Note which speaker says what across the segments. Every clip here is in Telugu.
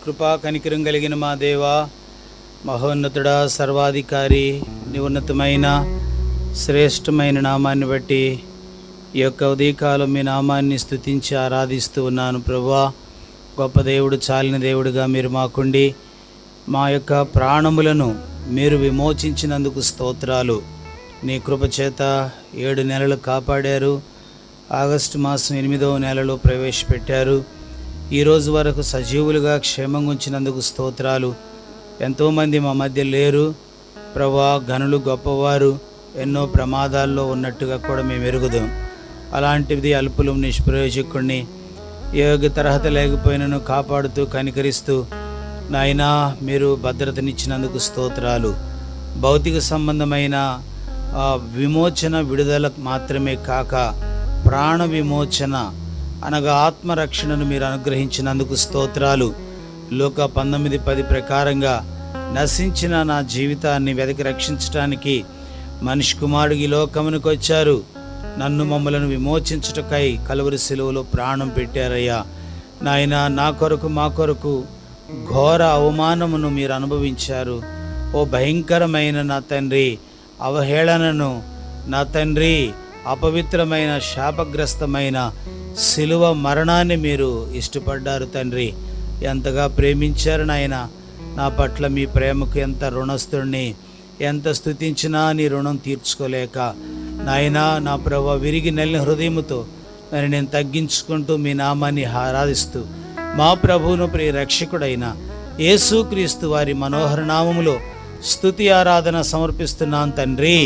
Speaker 1: కృపా కనికరం కలిగిన మా దేవా, మహోన్నతుడా, సర్వాధికారి, నీ ఉన్నతమైన శ్రేష్టమైన నామాన్ని బట్టి ఈ యొక్క ఉదయకాలం మీ నామాన్ని స్తుతించి ఆరాధిస్తూ ఉన్నాను. ప్రభువా, గొప్ప దేవుడు, చాలిన దేవుడుగా మీరు మాకుండి మా యొక్క ప్రాణములను మీరు విమోచించినందుకు స్తోత్రాలు. నీ కృపచేత 7 నెలలు కాపాడారు. ఆగస్టు మాసం 8వ నెలలో ప్రవేశపెట్టారు. ఈరోజు వరకు సజీవులుగా క్షేమంగా ఉంచినందుకు స్తోత్రాలు. ఎంతోమంది మా మధ్య లేరు ప్రభువా, ఘనులు, గొప్పవారు ఎన్నో ప్రమాదాల్లో ఉన్నట్టుగా కూడా మేము ఎరుగుదాం. అలాంటిది అల్పులు, నిష్ప్రయోజకుడిని, యోగ్యత అర్హత లేకపోయినను కాపాడుతూ కనికరిస్తూ నాయనా మీరు భద్రతనిచ్చినందుకు స్తోత్రాలు. భౌతిక సంబంధమైన విమోచన, విడుదల మాత్రమే కాక ప్రాణ విమోచన అనగా ఆత్మరక్షణను మీరు అనుగ్రహించినందుకు స్తోత్రాలు. లోక 19:10 ప్రకారంగా నశించిన నా జీవితాన్ని వెతికి రక్షించటానికి మనిషి కుమారుడు ఈ లోకమునికి వచ్చారు. నన్ను, మమ్మలను విమోచించుటకై కలువరి శిలువలో ప్రాణం పెట్టారయ్యా. నాయన, నా కొరకు, మా కొరకు ఘోర అవమానమును మీరు అనుభవించారు. ఓ భయంకరమైన నా తండ్రి అవహేళనను, నా తండ్రి అపవిత్రమైన శాపగ్రస్తమైన శిలువ మరణాన్ని మీరు ఇష్టపడ్డారు తండ్రి. ఎంతగా ప్రేమించారు నాయన. నా పట్ల మీ ప్రేమకు ఎంత రుణస్తుడిని, ఎంత స్తుతించినా నీ రుణం తీర్చుకోలేక నాయనా, నా ప్రభువా, విరిగి నలిని హృదయముతో మరి నేను తగ్గించుకుంటూ మీ నామాన్ని ఆరాధిస్తూ మా ప్రభువును ప్రియ రక్షకుడైన యేసుక్రీస్తు వారి మనోహర నామములో స్తుతి ఆరాధన సమర్పిస్తున్నాను తండ్రి.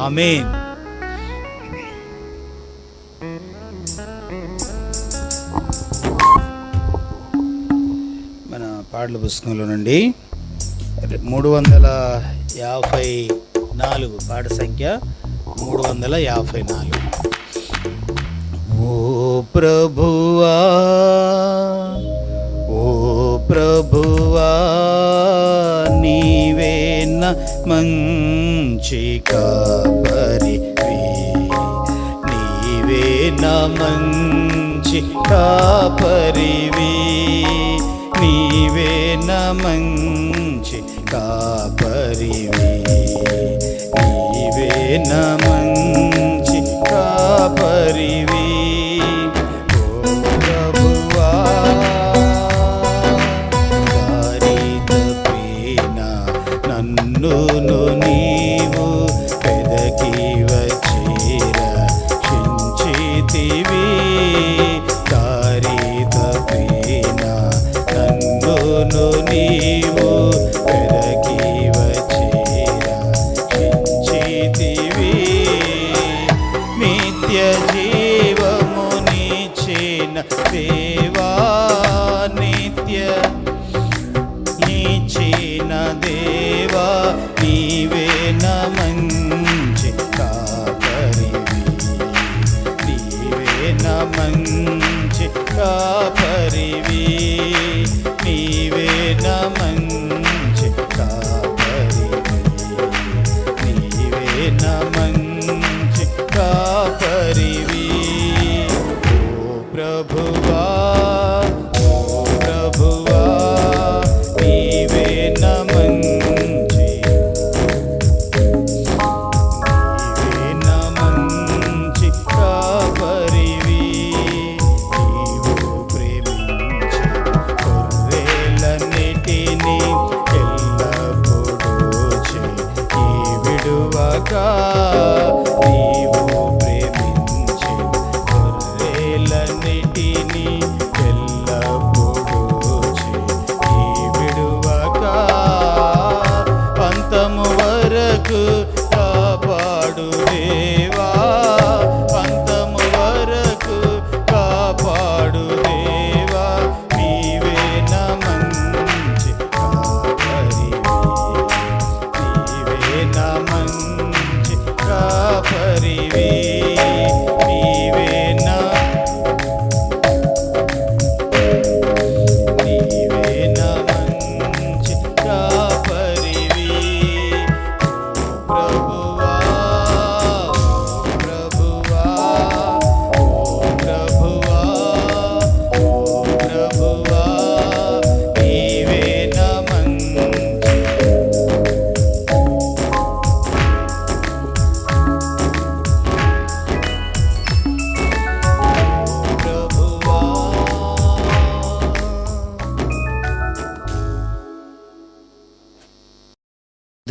Speaker 1: ఆమేన్. మన పాటల పుస్తకంలో నుండి 354 పాట సంఖ్య 354. ఓ ప్రభువా, ఓ ప్రభువా, నీవే నా మంచి కాపరివి, నీవే నా మంచి కాపరివి, నీవే నా మంచి కాపరివి, నీవే నా మంచి కాపరివి. ఓ ప్రభువా, దారి తప్పిన నన్నును నీవు వెదకి వచ్చి రక్షించితివి. దారి తప్పిన నన్నును నీవు వెదకి వచ్చి రక్షించితివి. నిత్య జీవమునిచ్చిన దేవా, నిత్య నిచ్చిన దేవా, నీవే నా మంచి కాపరివి, నీవే నా మంచి కాపరివి, నీవే నా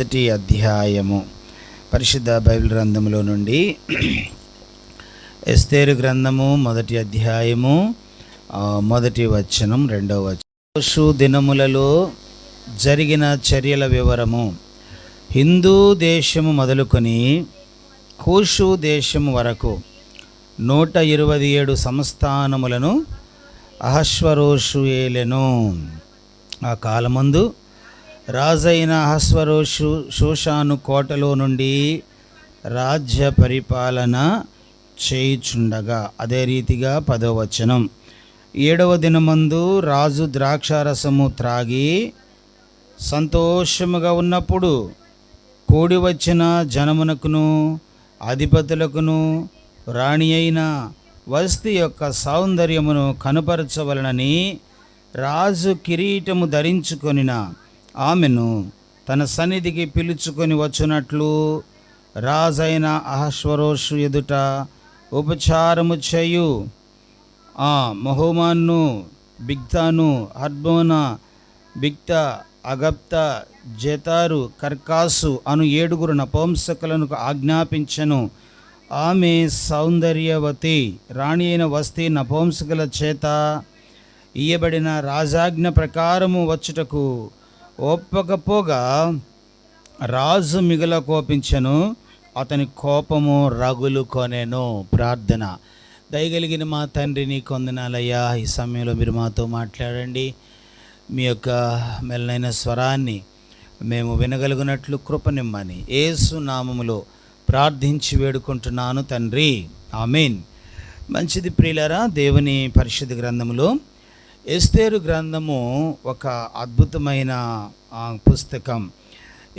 Speaker 1: మొదటి అధ్యాయము పరిశుద్ధ బైబిల్ గ్రంథంలో నుండి ఎస్తేరు గ్రంథము మొదటి అధ్యాయము మొదటి వచనం, రెండవ వచనం. హోషు దినములలో జరిగిన చర్యల వివరము. హిందూ దేశము మొదలుకొని హోషు దేశము వరకు 127 సంస్థానములను అహష్వరోషు ఏలెను. ఆ కాలమందు రాజైన అహష్వరోషు షోషాను కోటలో నుండి రాజ్య పరిపాలన చేయుచుండగా, అదే రీతిగా 10వ వచనం, 7వ దినమందు రాజు ద్రాక్షారసము త్రాగి సంతోషముగా ఉన్నప్పుడు కూడి వచ్చిన జనమునకును అధిపతులకును రాణి అయిన వస్తీ యొక్క సౌందర్యమును కనుపరచవలనని రాజు కిరీటము ధరించుకొనిన ఆమెను తన సన్నిధికి పిలుచుకొని వచ్చునట్లు రాజైన అహష్వరోషు ఎదుట ఉపచారము చేయు మహోమాను, బిగ్తాను, హర్బోనా, బిగ్తా, అగప్త, జెతారు, కర్కాసు అను 7 నపుంసకులను ఆజ్ఞాపించెను. ఆమె సౌందర్యవతి రాణి అయిన వస్తీ నపుంసకుల చేత ఇయ్యబడిన రాజాజ్ఞ ప్రకారము వచ్చుటకు ఒప్పకపోగా రాజు మిగుల కోపించెను, అతని కోపము రగులు కొనెను. ప్రార్థన. దయగలిగిన మా తండ్రి, నీ కొందనాలయ్యా, ఈ సమయంలో మీరు మాతో మాట్లాడండి. మీ యొక్క మెల్లైన స్వరాన్ని మేము వినగలుగునట్లు కృపనిమ్మని యేసు నామములో ప్రార్థించి వేడుకుంటున్నాను తండ్రి, ఆమేన్. మంచిది ప్రియులారా, దేవుని పరిశుద్ధ గ్రంథములో ఎస్తేరు గ్రంథము ఒక అద్భుతమైన పుస్తకం.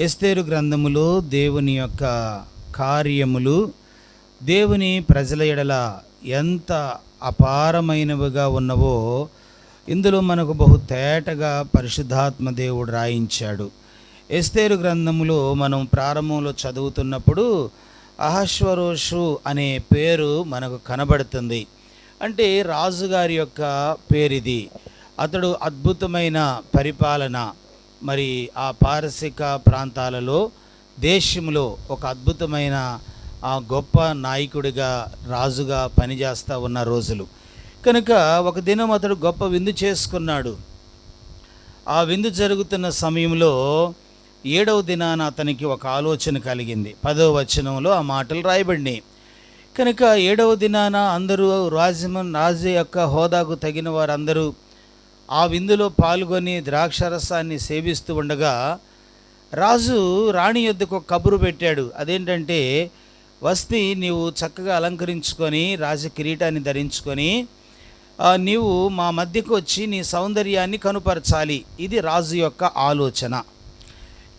Speaker 1: ఎస్తేరు గ్రంథములో దేవుని యొక్క కార్యములు, దేవుని ప్రజల ఎడల ఎంత అపారమైనవిగా ఉన్నవో ఇందులో మనకు బహు తేటగా పరిశుద్ధాత్మ దేవుడు రాయించాడు. ఎస్తేరు గ్రంథములో మనం ప్రారంభంలో చదువుతున్నప్పుడు అహష్వరోషు అనే పేరు మనకు కనబడుతుంది. అంటే రాజుగారి యొక్క పేరిది. అతడు అద్భుతమైన పరిపాలన, మరి ఆ పారసిక ప్రాంతాలలో దేశంలో ఒక అద్భుతమైన గొప్ప నాయకుడిగా, రాజుగా పనిచేస్తూ ఉన్న రోజులు కనుక ఒక దినం అతడు గొప్ప విందు చేసుకున్నాడు. ఆ విందు జరుగుతున్న సమయంలో 7వ దినాన అతనికి ఒక ఆలోచన కలిగింది. 10వ వచనంలో ఆ మాటలు రాయబడినాయి. కనుక 7వ దినాన అందరూ రాజు యొక్క హోదాకు తగిన వారందరూ ఆ విందులో పాల్గొని ద్రాక్షరసాన్ని సేవిస్తూ ఉండగా రాజు రాణి యొద్దకు ఒక కబురు పెట్టాడు. అదేంటంటే, వస్తీ, నీవు చక్కగా అలంకరించుకొని రాజ కిరీటాన్ని ధరించుకొని నీవు మా మధ్యకు వచ్చి నీ సౌందర్యాన్ని కనుపరచాలి. ఇది రాజు యొక్క ఆలోచన.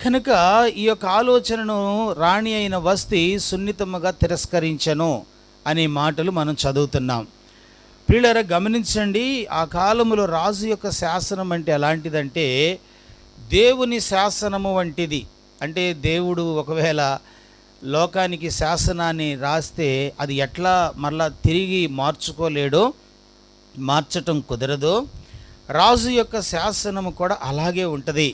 Speaker 1: కనుక ఈ యొక్క ఆలోచనను రాణి అయిన వస్తీ సున్నితముగా తిరస్కరించెను అనే మాటలు మనం చదువుతున్నాం. ప్రియులారా, గమనించండి, ఆ కాలంలో రాజు యొక్క శాసనం అంటే ఎలాంటిదంటే దేవుని శాసనము వంటిది. అంటే దేవుడు ఒకవేళ లోకానికి శాసనాన్ని రాస్తే అది ఎట్లా మరలా తిరిగి మార్చుకోలేడో, మార్చటం కుదరదో, రాజు యొక్క శాసనము కూడా అలాగే ఉంటుంది.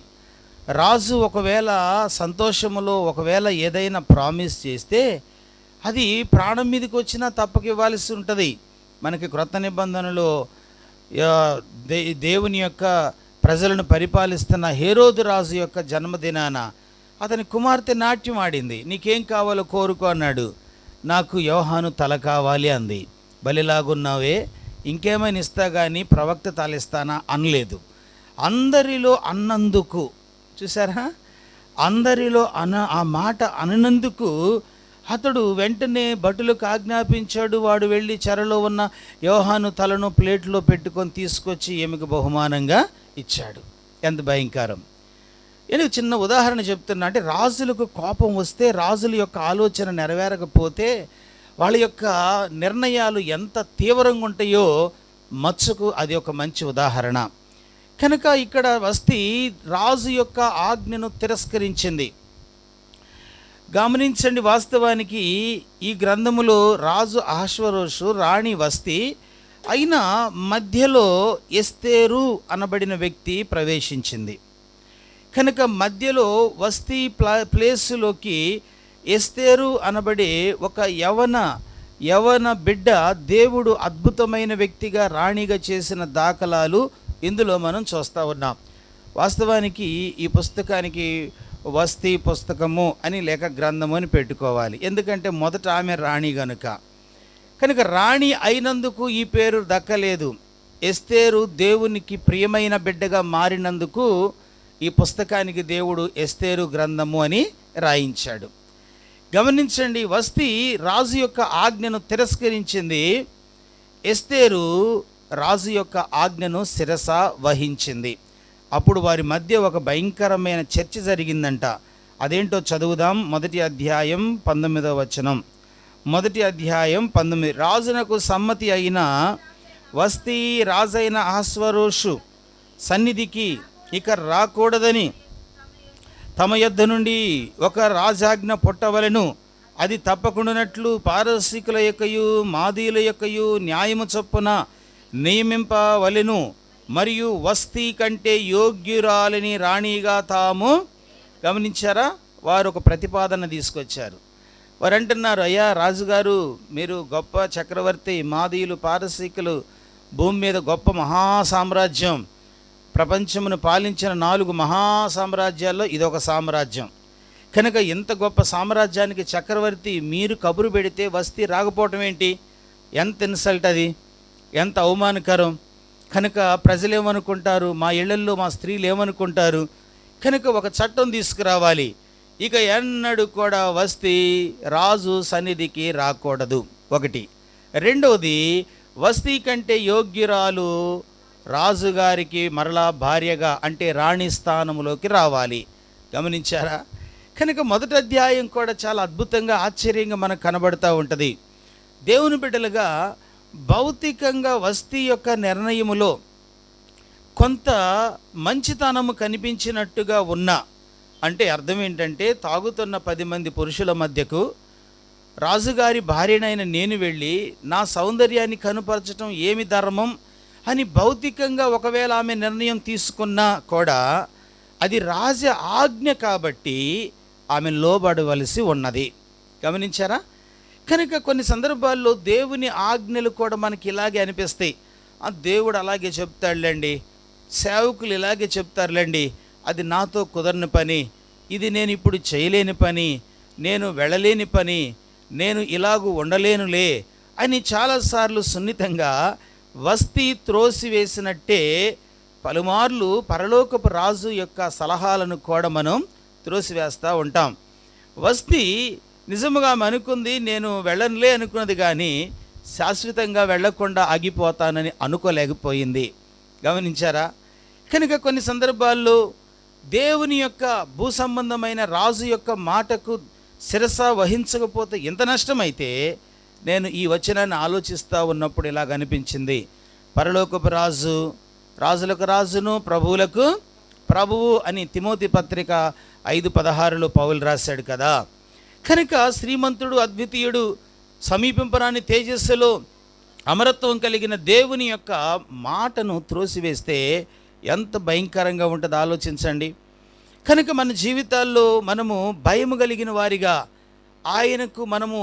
Speaker 1: రాజు ఒకవేళ సంతోషములో ఒకవేళ ఏదైనా ప్రామిస్ చేస్తే అది ప్రాణం మీదకి వచ్చినా తప్పక ఇవ్వాల్సి ఉంటుంది. మనకి క్రొత్త నిబంధనలో దేవుని యొక్క ప్రజలను పరిపాలిస్తున్న హేరోదు రాజు యొక్క జన్మదినాన అతని కుమార్తె నాట్యం ఆడింది. నీకేం కావాలో కోరుకో అన్నాడు. నాకు యోహాను తల కావాలి అంది. బలిలాగున్నావే, ఇంకేమైనా ఇస్తా కానీ ప్రవక్త తల ఇస్తానా అనలేదు. అందరిలో అన్నందుకు, చూసారా, అందరిలో ఆ మాట అన్నందుకు అతడు వెంటనే భటులకు ఆజ్ఞాపించాడు. వాడు వెళ్ళి చెరలో ఉన్న యోహాను తలను ప్లేట్లో పెట్టుకొని తీసుకొచ్చి ఈమెకు బహుమానంగా ఇచ్చాడు. ఎంత భయంకరం! నేను చిన్న ఉదాహరణ చెప్తున్నా. అంటే రాజులకు కోపం వస్తే, రాజుల యొక్క ఆలోచన నెరవేరకపోతే వాళ్ళ యొక్క నిర్ణయాలు ఎంత తీవ్రంగా ఉంటాయో మత్స్సుకు అది ఒక మంచి ఉదాహరణ. కనుక ఇక్కడ వస్తీ రాజు యొక్క ఆజ్ఞను తిరస్కరించింది. గమనించండి, వాస్తవానికి ఈ గ్రంథములో రాజు అహష్వరోషు, రాణి వస్తీ అయినా మధ్యలో ఎస్తేరు అనబడిన వ్యక్తి ప్రవేశించింది. కనుక మధ్యలో వస్తీ ప్లేసులోకి ఎస్తేరు అనబడే ఒక యవన బిడ్డ దేవుడు అద్భుతమైన వ్యక్తిగా రాణిగా చేసిన దాఖలాలు ఇందులో మనం చూస్తూ ఉన్నాం. వాస్తవానికి ఈ పుస్తకానికి వస్తీ పుస్తకము అని లేక గ్రంథము అని పెట్టుకోవాలి. ఎందుకంటే మొదట ఆమె రాణి కనుక రాణి అయినందుకు ఈ పేరు దక్కలేదు. ఎస్తేరు దేవునికి ప్రియమైన బిడ్డగా మారినందుకు ఈ పుస్తకానికి దేవుడు ఎస్తేరు గ్రంథము అని రాయించాడు. గమనించండి, వస్తీ రాజు యొక్క ఆజ్ఞను తిరస్కరించింది, ఎస్తేరు రాజు యొక్క ఆజ్ఞను శిరస వహించింది. అప్పుడు వారి మధ్య ఒక భయంకరమైన చర్చ జరిగిందంట. అదేంటో చదువుదాం. మొదటి అధ్యాయం 19వ వచనం. మొదటి అధ్యాయం 19. రాజునకు సమ్మతి అయిన వస్తీ రాజైన అహస్వరోషు సన్నిధికి ఇక రాకూడదని తమ యొద్ద నుండి ఒక రాజాజ్ఞ పుట్టవలెను. అది తప్పకుండానట్లు పారసీకుల యొక్కయు మాదీల యొక్కయు న్యాయము చొప్పున నియమింపవలెను. మరియు వస్తీ కంటే యోగ్యురాలని రాణిగా తాము. గమనించారా? వారు ఒక ప్రతిపాదన తీసుకొచ్చారు. వారు అంటున్నారు, అయ్యా రాజుగారు, మీరు గొప్ప చక్రవర్తి, మాదీయులు పారసీకులు భూమి మీద గొప్ప మహాసామ్రాజ్యం, ప్రపంచమును పాలించిన 4 మహాసామ్రాజ్యాల్లో ఇదొక సామ్రాజ్యం. కనుక ఇంత గొప్ప సామ్రాజ్యానికి చక్రవర్తి మీరు కబురు పెడితే వస్తీ రాకపోవటం ఏంటి? ఎంత ఇన్సల్ట్ అది, ఎంత అవమానకరం. కనుక ప్రజలు ఏమనుకుంటారు, మా ఇళ్లల్లో మా స్త్రీలు ఏమనుకుంటారు? కనుక ఒక చట్టం తీసుకురావాలి. ఇక ఎన్నడూ కూడా వస్తీ రాజు సన్నిధికి రాకూడదు, ఒకటి. రెండవది, వస్తీ కంటే యోగ్యురాలు రాజుగారికి మరలా భార్యగా అంటే రాణి స్థానంలోకి రావాలి. గమనించారా? కనుక మొదటి అధ్యాయం కూడా చాలా అద్భుతంగా ఆశ్చర్యంగా మనకు కనబడుతూ ఉంటుంది. దేవుని బిడ్డలుగా భౌతికంగా వస్తీ యొక్క నిర్ణయములో కొంత మంచితనము కనిపించినట్టుగా ఉన్నా, అంటే అర్థం ఏంటంటే, తాగుతున్న 10 మంది పురుషుల మధ్యకు రాజుగారి భార్యనైన నేను వెళ్ళి నా సౌందర్యాన్ని కనుపరచడం ఏమి ధర్మం అని భౌతికంగా ఒకవేళ ఆమె నిర్ణయం తీసుకున్నా కూడా అది రాజ ఆజ్ఞ కాబట్టి ఆమె లోబడవలసి ఉన్నది. గమనించారా? కనుక కొన్ని సందర్భాల్లో దేవుని ఆజ్ఞలు కూడా మనకి ఇలాగే అనిపిస్తాయి. దేవుడు అలాగే చెప్తాడులేండి, సేవకులు ఇలాగే చెప్తారులేండి, అది నాతో కుదరని పని, ఇది నేను ఇప్పుడు చేయలేని పని, నేను వెళ్ళలేని పని, నేను ఇలాగూ ఉండలేనులే అని చాలాసార్లు సున్నితంగా వస్తీ త్రోసివేసినట్టే పలుమార్లు పరలోకపు రాజు యొక్క సలహాలను కూడా మనం త్రోసివేస్తూ ఉంటాం. వస్తీ నిజముగా అనుకుంది, నేను వెళ్ళనులే అనుకున్నది, కానీ శాశ్వతంగా వెళ్లకుండా ఆగిపోతానని అనుకోలేకపోయింది. గమనించారా? కనుక కొన్ని సందర్భాల్లో దేవుని యొక్క భూ సంబంధమైన రాజు యొక్క మాటకు శిరస వహించకపోతే ఎంత నష్టమైతే, నేను ఈ వచనాన్ని ఆలోచిస్తూ ఉన్నప్పుడు ఇలాగ అనిపించింది. పరలోకపు రాజు, రాజులకు రాజును, ప్రభువులకు ప్రభువు అని తిమోతి పత్రిక 5:16 పౌలు రాశాడు కదా. కనుక శ్రీమంతుడు, అద్వితీయుడు, సమీపింపరాని తేజస్సులో అమరత్వం కలిగిన దేవుని యొక్క మాటను త్రోసివేస్తే ఎంత భయంకరంగా ఉంటుందో ఆలోచించండి. కనుక మన జీవితాల్లో మనము భయము కలిగిన వారిగా, ఆయనకు మనము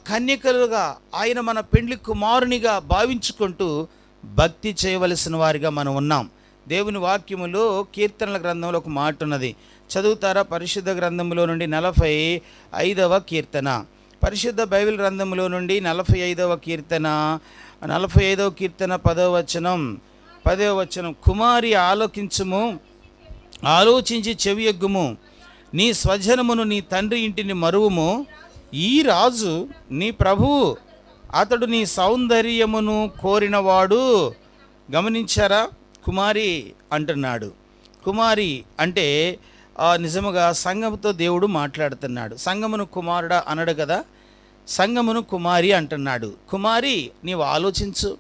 Speaker 1: కన్యకలుగా, ఆయన మన పెండ్లి కుమారునిగా భావించుకుంటూ భక్తి చేయవలసిన వారిగా మనం ఉన్నాం. దేవుని వాక్యములో కీర్తనల గ్రంథంలో ఒక మాట ఉన్నది, చదువుతారా? పరిశుద్ధ గ్రంథంలో నుండి 45వ కీర్తన, పరిశుద్ధ బైబిల్ గ్రంథంలో నుండి 45వ కీర్తన 10వ వచనం. కుమారి ఆలోకించుము, ఆలోచించి చెవియొగ్గుము, నీ స్వజనమును నీ తండ్రి ఇంటిని మరువుము. ఈ రాజు నీ ప్రభువు, అతడు నీ సౌందర్యమును కోరినవాడు. గమనించారా? కుమారి అంటున్నాడు. కుమారి అంటే నిజముగా సంఘముతో దేవుడు మాట్లాడుతున్నాడు. సంఘమును కుమారుడా అనడు కదా, సంఘమును కుమారి అంటున్నాడు. కుమారి, నీవు ఆలోచించు.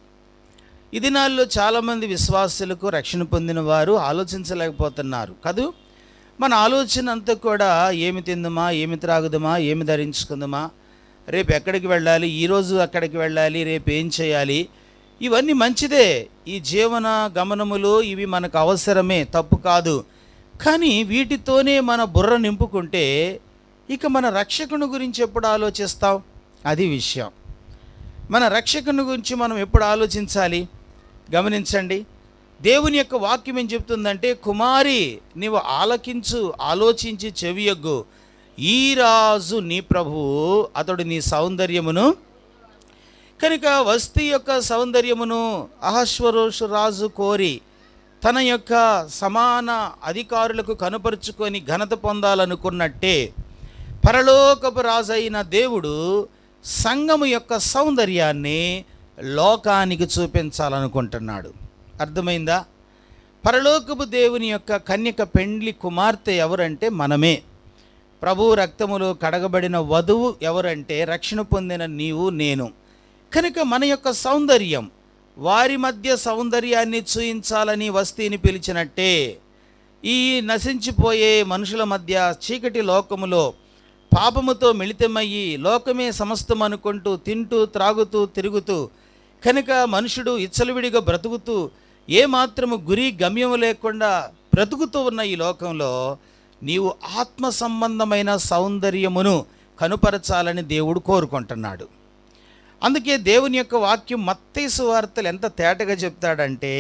Speaker 1: ఈ దినాల్లో చాలామంది విశ్వాసులకు, రక్షణ పొందిన వారు ఆలోచించలేకపోతున్నారు కదూ. మన ఆలోచన అంతా కూడా ఏమి తిందుమా, ఏమి త్రాగుదమా, ఏమి ధరించుకుందామా, రేపు ఎక్కడికి వెళ్ళాలి, ఈరోజు అక్కడికి వెళ్ళాలి, రేపు ఏం చేయాలి, ఇవన్నీ మంచిదే. ఈ జీవన గమనములు ఇవి మనకు అవసరమే, తప్పు కాదు. కానీ వీటితోనే మన బుర్ర నింపుకుంటే ఇక మన రక్షకుని గురించి ఎప్పుడు ఆలోచిస్తాం? అది విషయం. మన రక్షకుని గురించి మనం ఎప్పుడు ఆలోచించాలి? గమనించండి, దేవుని యొక్క వాక్యం ఏం చెప్తుందంటే, కుమారి నీవు ఆలకించు, ఆలోచించి చెవియొగ్గు, ఈ రాజు నీ ప్రభువు, అతడు నీ సౌందర్యమును. కనుక వస్తీ యొక్క సౌందర్యమును అహశ్వరోషు రాజు కోరి తన యొక్క సమాన అధికారులకు కనుపరుచుకొని ఘనత పొందాలనుకున్నట్టే పరలోకపు రాజు అయిన దేవుడు సంఘము యొక్క సౌందర్యాన్ని లోకానికి చూపించాలనుకుంటున్నాడు. అర్థమైందా? పరలోకపు దేవుని యొక్క కన్యక పెండ్లి కుమార్తె ఎవరంటే మనమే. ప్రభు రక్తములో కడగబడిన వధువు ఎవరంటే రక్షణ పొందిన నీవు, నేను. కనుక మన యొక్క సౌందర్యం వారి మధ్య సౌందర్యాన్ని చూయించాలని వస్తీని పిలిచినట్టే ఈ నశించిపోయే మనుషుల మధ్య చీకటి లోకములో పాపముతో మిళితమయ్యి లోకమే సమస్తం అనుకుంటూ తింటూ త్రాగుతూ తిరుగుతూ, కనుక మనుషుడు ఇచ్చలవిడిగా బ్రతుకుతూ ఏమాత్రము గురి గమ్యం లేకుండా బ్రతుకుతూ ఉన్న ఈ లోకంలో నీవు ఆత్మ సంబంధమైన సౌందర్యమును కనుపరచాలని దేవుడు కోరుకుంటున్నాడు. అందుకే దేవుని యొక్క వాక్యం మత్తయి సువార్తలు ఎంత తేటగా చెప్తాడంటే,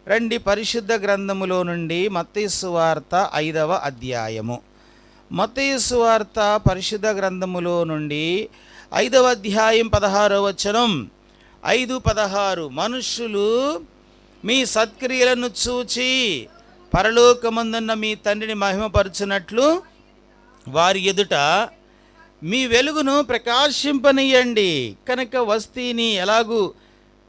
Speaker 1: రండి పరిశుద్ధ గ్రంథములో నుండి మత్తయి సువార్త 5వ అధ్యాయము. మత్తయి సువార్త పరిశుద్ధ గ్రంథములో నుండి 5వ అధ్యాయం 16వ వచనం. 5:16 మనుష్యులు మీ సత్క్రియలను చూచి పరలోకమందున్న మీ తండ్రిని మహిమపరచునట్లు వారి ఎదుట మీ వెలుగును ప్రకాశింపనీయండి. కనుక వస్తీని ఎలాగూ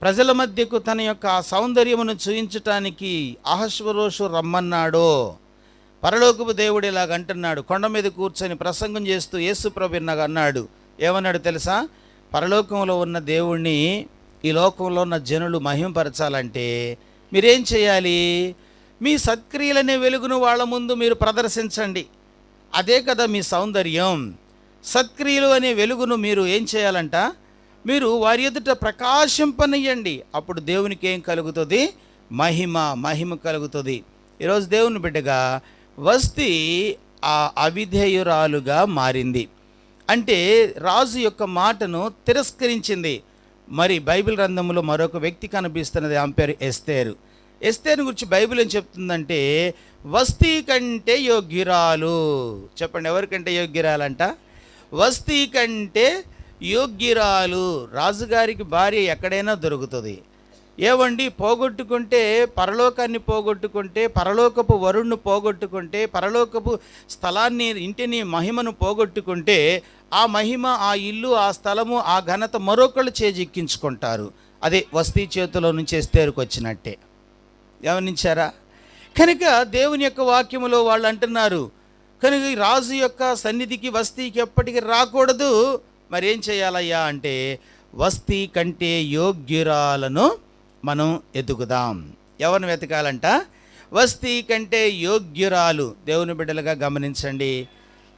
Speaker 1: ప్రజల మధ్యకు తన యొక్క సౌందర్యమును చూయించటానికి అహశ్వరోషు రమ్మన్నాడో, పరలోకపు దేవుడు ఇలాగంటున్నాడు. కొండ మీద కూర్చొని ప్రసంగం చేస్తూ యేసు ప్రభు అన్నాడు. ఏమన్నాడు తెలుసా? పరలోకంలో ఉన్న దేవుణ్ణి ఈ లోకంలో ఉన్న జనులు మహిమపరచాలంటే మీరేం చేయాలి? మీ సత్క్రియలనే వెలుగును వాళ్ళ ముందు మీరు ప్రదర్శించండి. అదే కదా మీ సౌందర్యం. సత్క్రియలు అనే వెలుగును మీరు ఏం చేయాలంట? మీరు వారి ఎదుట ప్రకాశింపనియండి. అప్పుడు దేవునికి ఏం కలుగుతుంది? మహిమ కలుగుతుంది. ఈరోజు దేవుని బిడ్డగా వస్తీ ఆ అవిధేయురాలుగా మారింది. అంటే రాజు యొక్క మాటను తిరస్కరించింది. మరి బైబిల్ గ్రంథంలో మరొక వ్యక్తి కనిపిస్తున్నది, ఆమె పేరు ఎస్తేరు. ఎస్తేరు గురించి బైబిల్ ఏం చెప్తుందంటే, వస్తీ కంటే యోగ్యురాలు. చెప్పండి, ఎవరికంటే యోగ్యురాలంట? వస్తీ కంటే యోగ్యురాలు. రాజుగారికి భార్య ఎక్కడైనా దొరుకుతుంది. ఏవండి, పోగొట్టుకుంటే పరలోకాన్ని పోగొట్టుకుంటే, పరలోకపు వరుణ్ణి పోగొట్టుకుంటే, పరలోకపు స్థలాన్ని ఇంటిని మహిమను పోగొట్టుకుంటే, ఆ మహిమ, ఆ ఇల్లు, ఆ స్థలము, ఆ ఘనత మరొకళ్ళు చేజిక్కించుకుంటారు. అదే వస్తీ చేతిలో నుంచి ఎస్తేరుకు వచ్చినట్టే. గమనించారా? కనుక దేవుని యొక్క వాక్యములో వాళ్ళు అంటున్నారు, కనుక ఈ రాజు యొక్క సన్నిధికి వస్తీకి ఎప్పటికీ రాకూడదు. మరి ఏం చేయాలయ్యా అంటే, వస్తీ కంటే యోగ్యురాలను మనం ఎదుగుదాం. ఎవరిని వెతకాలంట? వస్తీ కంటే యోగ్యురాలు. దేవుని బిడ్డలుగా గమనించండి.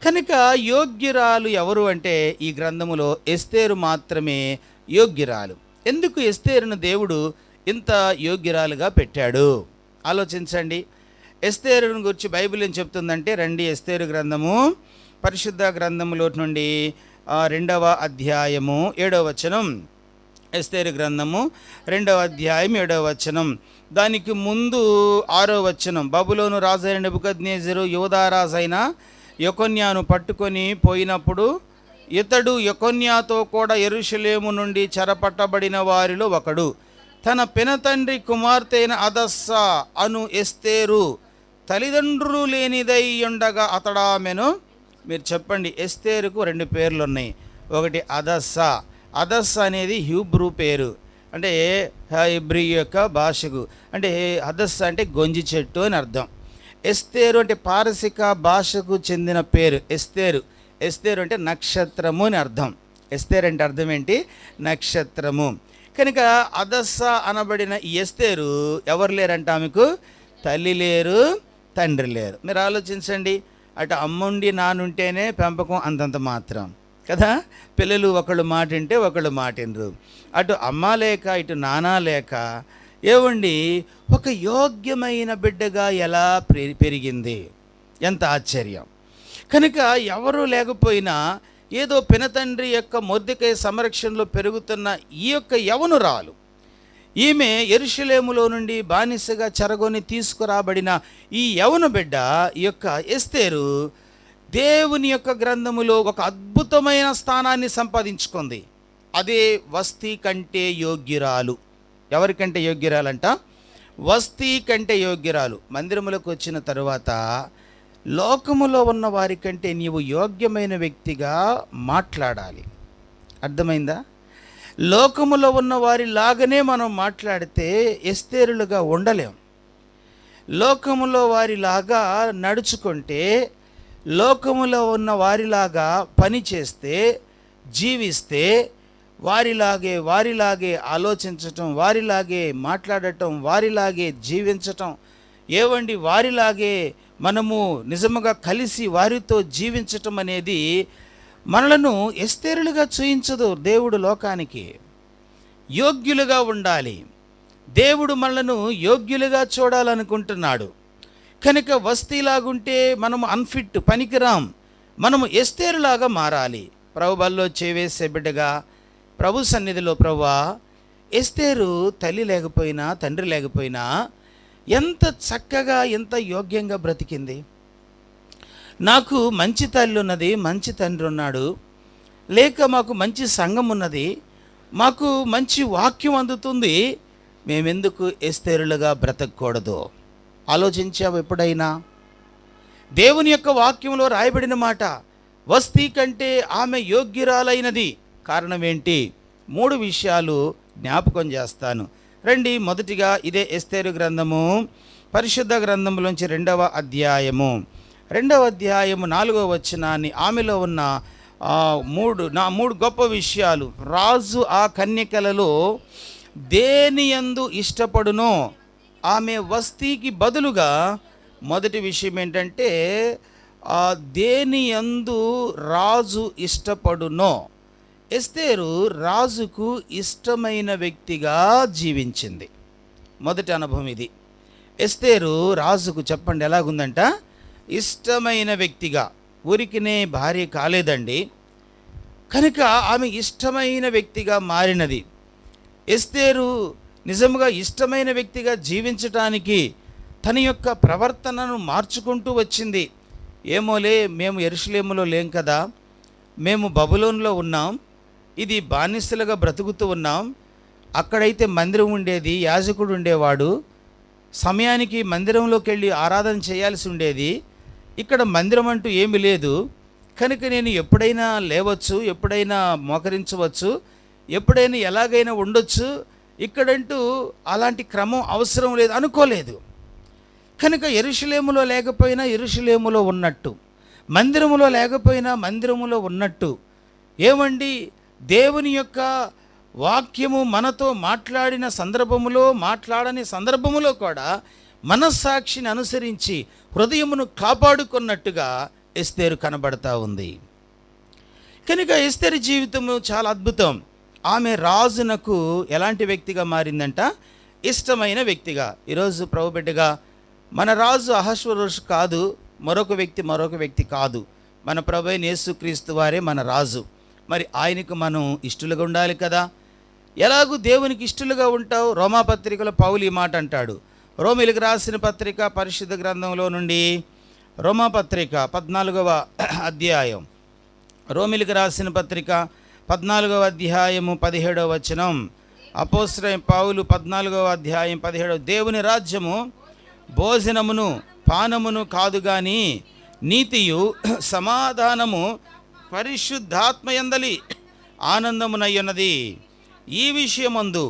Speaker 1: కనుక యోగ్యురాలు ఎవరు అంటే, ఈ గ్రంథములో ఎస్తేరు మాత్రమే యోగ్యురాలు. ఎందుకు ఎస్తేరును దేవుడు ఇంత యోగ్యురాలుగా పెట్టాడు? ఆలోచించండి. ఎస్తేరుని గురించి బైబిల్ ఏం చెప్తుందంటే, రండి ఎస్తేరు గ్రంథము పరిశుద్ధ గ్రంథములో నుండి 2వ అధ్యాయము 7వ వచనం. ఎస్తేరు గ్రంథము 2వ అధ్యాయం 7వ వచనం. దానికి ముందు 6వ వచనం. బబులోను రాజైన నెబుకద్నెజరు యూదారాజైన యెకొన్యాను పట్టుకొని పోయినప్పుడు ఇతడు యెకొన్యాతో కూడా యెరూషలేము నుండి చెరపట్టబడిన వారిలో ఒకడు. తన పినతండ్రి కుమార్తె అయిన అదస్సా అను ఎస్తేరు తల్లిదండ్రులు లేనిదై ఉండగా అతడామెను. మీరు చెప్పండి, ఎస్తేరుకు 2 పేర్లు ఉన్నాయి. ఒకటి అదస్సా. అదస్సా అనేది హీబ్రూ పేరు, అంటే హెబ్రీ యొక్క భాషకు, అంటే అదస్సా అంటే గొంజి చెట్టు అని అర్థం. ఎస్తేరు అంటే పారసిక భాషకు చెందిన పేరు. ఎస్తేరు అంటే నక్షత్రము అని అర్థం. ఎస్తేరు అంటే అర్థం ఏంటి? నక్షత్రము. కనుక అదస్సా అనబడిన ఈ ఎస్తేరు ఎవరు లేరంట? ఆమెకు తల్లి లేరు, తండ్రి లేరు. మీరు ఆలోచించండి. అటు అమ్ముండి నానుంటేనే పెంపకం అంతంత మాత్రం కదా. పిల్లలు ఒకళ్ళు మాట వింటే ఒకళ్ళు మాట వినరు. అటు అమ్మ లేక ఇటు నాన్న లేక ఏవండి ఒక యోగ్యమైన బిడ్డగా ఎలా పెరిగింది? ఎంత ఆశ్చర్యం! కనుక ఎవరూ లేకపోయినా ఏదో పినతండ్రి యొక్క మొర్దెకై సంరక్షణలో పెరుగుతున్న ఈ యొక్క యవనురాలు, ఈమె యెరూషలేములో నుండి బానిసగా చెరగొని తీసుకురాబడిన ఈ యవన బిడ్డ, ఈ యొక్క ఎస్తేరు దేవుని యొక్క గ్రంథములో ఒక అద్భుతమైన స్థానాన్ని సంపాదించుకుంది. అదే వస్తీ కంటే యోగ్యురాలు. ఎవరికంటే యోగ్యురాలంట? వస్తీ కంటే యోగ్యురాలు. మందిరములకు వచ్చిన తరువాత లోకములో ఉన్న వారికంటే నీవు యోగ్యమైన వ్యక్తిగా మాట్లాడాలి. అర్థమైందా? లోకములో ఉన్న వారిలాగానే మనం మాట్లాడితే ఎస్తేరులుగా ఉండలేం. లోకములో వారిలాగా నడుచుకుంటే, లోకములో ఉన్న వారిలాగా పని చేస్తే, జీవిస్తే, వారిలాగే ఆలోచించటం, వారిలాగే మాట్లాడటం, వారిలాగే జీవించటం, వారిలాగే మనము నిజముగా కలిసి వారితో జీవించటం అనేది మనలను ఎస్తేరులుగా చూయించదు. దేవుడు లోకానికి యోగ్యులుగా ఉండాలి. దేవుడు మనలను యోగ్యులుగా చూడాలనుకుంటున్నాడు. కనుక వస్తీలాగుంటే మనము అన్ఫిట్, పనికిరాం. మనము ఎస్తేరులాగా మారాలి. ప్రభు బల్లో చేవేసే బిడ్డగా ప్రభు సన్నిధిలో, ప్రభువా, ఎస్తేరు తల్లి లేకపోయినా తండ్రి లేకపోయినా ఎంత చక్కగా, ఎంత యోగ్యంగా బ్రతికింది. నాకు మంచి తల్లి ఉన్నది, మంచి తండ్రి ఉన్నాడు, లేక మాకు మంచి సంఘం ఉన్నది, మాకు మంచి వాక్యం అందుతుంది, మేమెందుకు ఎస్తేరులుగా బ్రతకూడదు? ఆలోచించావు ఎప్పుడైనా? దేవుని యొక్క వాక్యంలో రాయబడిన మాట, వస్తీ కంటే ఆమె యోగ్యురాలైనది. కారణం ఏంటి? 3 విషయాలు జ్ఞాపకం చేస్తాను రండి. మొదటిగా ఇదే ఎస్తేరు గ్రంథము, పరిశుద్ధ గ్రంథంలోంచి 2వ అధ్యాయము 4వ వచనాన్ని, ఆమెలో ఉన్న 3 గొప్ప విషయాలు. రాజు ఆ కన్యకలలో దేనియందు ఇష్టపడునో, ఆమె వస్తీకి బదులుగా మొదటి విషయం ఏంటంటే దేనియందు రాజు ఇష్టపడునో. ఎస్తేరు రాజుకు ఇష్టమైన వ్యక్తిగా జీవించింది. మొదటి అనుభవం ఇది. ఎస్తేరు రాజుకు, చెప్పండి ఎలాగుందంట? ఇష్టమైన వ్యక్తిగా. ఊరికినే భార్య కాలేదండి. కనుక ఆమె ఇష్టమైన వ్యక్తిగా మారినది. ఎస్తేరు నిజముగా ఇష్టమైన వ్యక్తిగా జీవించటానికి తన యొక్క ప్రవర్తనను మార్చుకుంటూ వచ్చింది. ఏమోలే, మేము యెరూషలేములో లేం కదా, మేము బబులోనులో ఉన్నాం, ఇది బానిసలుగా బ్రతుకుతూ ఉన్నాం. అక్కడైతే మందిరం ఉండేది, యాజకుడు ఉండేవాడు, సమయానికి మందిరంలోకి వెళ్ళి ఆరాధన చేయాల్సి ఉండేది. ఇక్కడ మందిరం అంటూ ఏమీ లేదు. కనుక నేను ఎప్పుడైనా లేవచ్చు, ఎప్పుడైనా మోకరించవచ్చు, ఎప్పుడైనా ఎలాగైనా ఉండొచ్చు, ఇక్కడంటూ అలాంటి క్రమం అవసరం లేదు అనుకోలేదు. కనుక యెరూషలేములో లేకపోయినా యెరూషలేములో ఉన్నట్టు, మందిరములో లేకపోయినా మందిరములో ఉన్నట్టు. ఏమండి, దేవుని యొక్క వాక్యము మనతో మాట్లాడిన సందర్భములో, మాట్లాడని సందర్భములో కూడా మనస్సాక్షిని అనుసరించి హృదయమును కాపాడుకున్నట్టుగా ఎస్తేరు కనబడతా ఉంది. కనుక ఎస్తేరు జీవితము చాలా అద్భుతం. ఆమె రాజునకు ఎలాంటి వ్యక్తిగా మారిందంట? ఇష్టమైన వ్యక్తిగా. ఈరోజు ప్రభు బిడ్డగా, మన రాజు అహష్వేరోషు కాదు, మరొక వ్యక్తి కాదు. మన ప్రభు అయిన యేసుక్రీస్తు వారే మన రాజు. మరి ఆయనకు మనం ఇష్టలుగా ఉండాలి కదా. ఎలాగూ దేవునికి ఇష్టలుగా ఉంటావు? రోమాపత్రికలో పౌలు ఈ మాట అంటాడు. రోమిలకు రాసిన పత్రిక, పరిశుద్ధ గ్రంథంలో నుండి రోమాపత్రిక 14వ అధ్యాయం, రోమిలకు రాసిన పత్రిక 14వ అధ్యాయము 17వ వచనం. అపోస్తలుడైన పౌలు 14వ అధ్యాయం 17, దేవుని రాజ్యము భోజనమును పానమును కాదు గాని నీతియు సమాధానము పరిశుద్ధాత్మయందలి ఆనందమునయ్యున్నది. ఈ విషయమందు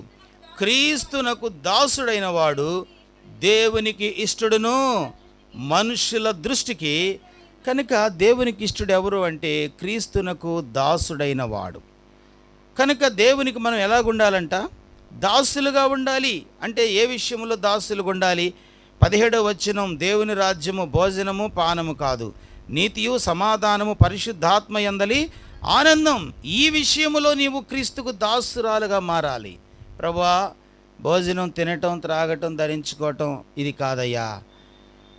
Speaker 1: క్రీస్తునకు దాసుడైన వాడు దేవునికి ఇష్టడును మనుషుల దృష్టికి. కనుక దేవునికి ఇష్టడు ఎవరు అంటే క్రీస్తునకు దాసుడైన వాడు. కనుక దేవునికి మనం ఎలాగుండాలంట? దాసులుగా ఉండాలి. అంటే ఏ విషయంలో దాసులుగా ఉండాలి? 17వ వచనం, దేవుని రాజ్యము భోజనము పానము కాదు, నీతియు సమాధానము పరిశుద్ధాత్మయందలి ఆనందం. ఈ విషయములో నీవు క్రీస్తుకు దాసురాలుగా మారాలి. ప్రభువా, భోజనం తినటం, త్రాగటం, ధరించుకోవటం ఇది కాదయ్యా,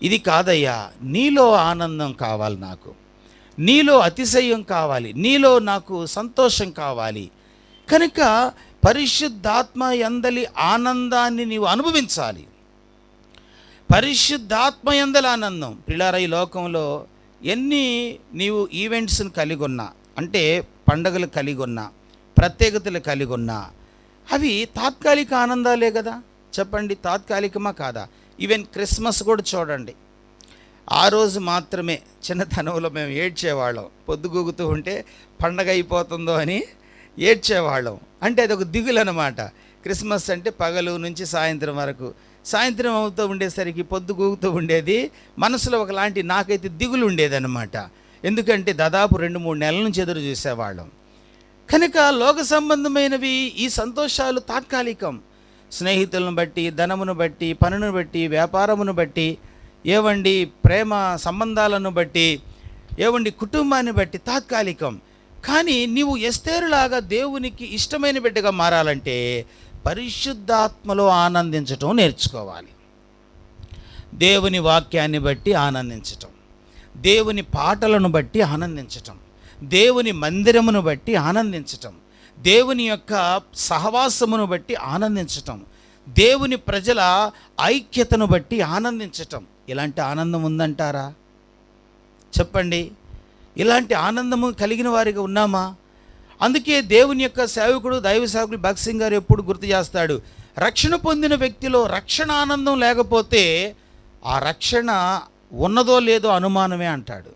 Speaker 1: ఇది కాదయ్యా, నీలో ఆనందం కావాలి, నాకు నీలో అతిశయం కావాలి, నీలో నాకు సంతోషం కావాలి. కనుక పరిశుద్ధాత్మ యందలి ఆనందాన్ని నీవు అనుభవించాలి. పరిశుద్ధాత్మ యందలి ఆనందం. ప్రియులారా, ఈ లోకంలో ఎన్ని నీవు ఈవెంట్స్ని కలిగి ఉన్నా, అంటే పండగలు కలిగి ఉన్నా, ప్రత్యేకతలు కలిగి ఉన్నా, అవి తాత్కాలిక ఆనందాలే కదా. చెప్పండి, తాత్కాలికమా కాదా? ఈవెన్ క్రిస్మస్ కూడా చూడండి, ఆ రోజు మాత్రమే చిన్నతనంలో మేము ఏడ్చేవాళ్ళం. పొద్దుగూగుతూ ఉంటే పండగ అయిపోతుందో అని ఏడ్చేవాళ్ళం. అంటే అదొక దిగులు అనమాట. క్రిస్మస్ అంటే పగలు నుంచి సాయంత్రం వరకు, సాయంత్రం అవుతూ ఉండేసరికి పొద్దుగూగుతూ ఉండేది. మనసులో ఒకలాంటి నాకైతే దిగులు ఉండేదన్నమాట. ఎందుకంటే దాదాపు 2-3 నెలల నుంచి ఎదురు చూసేవాళ్ళం. కనుక లోక సంబంధమైనవి ఈ సంతోషాలు తాత్కాలికం. స్నేహితులను బట్టి, ధనమును బట్టి, పనును బట్టి, వ్యాపారమును బట్టి, ఏవండి ప్రేమ సంబంధాలను బట్టి, ఏవండి కుటుంబాన్ని బట్టి తాత్కాలికం. కానీ నీవు ఎస్తేరులాగా దేవునికి ఇష్టమైన బిడ్డగా మారాలంటే పరిశుద్ధాత్మలో ఆనందించటం నేర్చుకోవాలి. దేవుని వాక్యాన్ని బట్టి ఆనందించటం, దేవుని పాటలను బట్టి ఆనందించటం, దేవుని మందిరమును బట్టి ఆనందించటం, దేవుని యొక్క సహవాసమును బట్టి ఆనందించటం, దేవుని ప్రజల ఐక్యతను బట్టి ఆనందించటం. ఇలాంటి ఆనందం ఉందంటారా? చెప్పండి, ఇలాంటి ఆనందము కలిగిన వారిగా ఉన్నామా? అందుకే దేవుని యొక్క సేవకుడు, దైవ సేవకుడు భగత్ సింగ్ గారు ఎప్పుడు గుర్తు చేస్తాడు, రక్షణ పొందిన వ్యక్తిలో రక్షణ ఆనందం లేకపోతే ఆ రక్షణ ఉన్నదో లేదో అనుమానమే అంటాడు.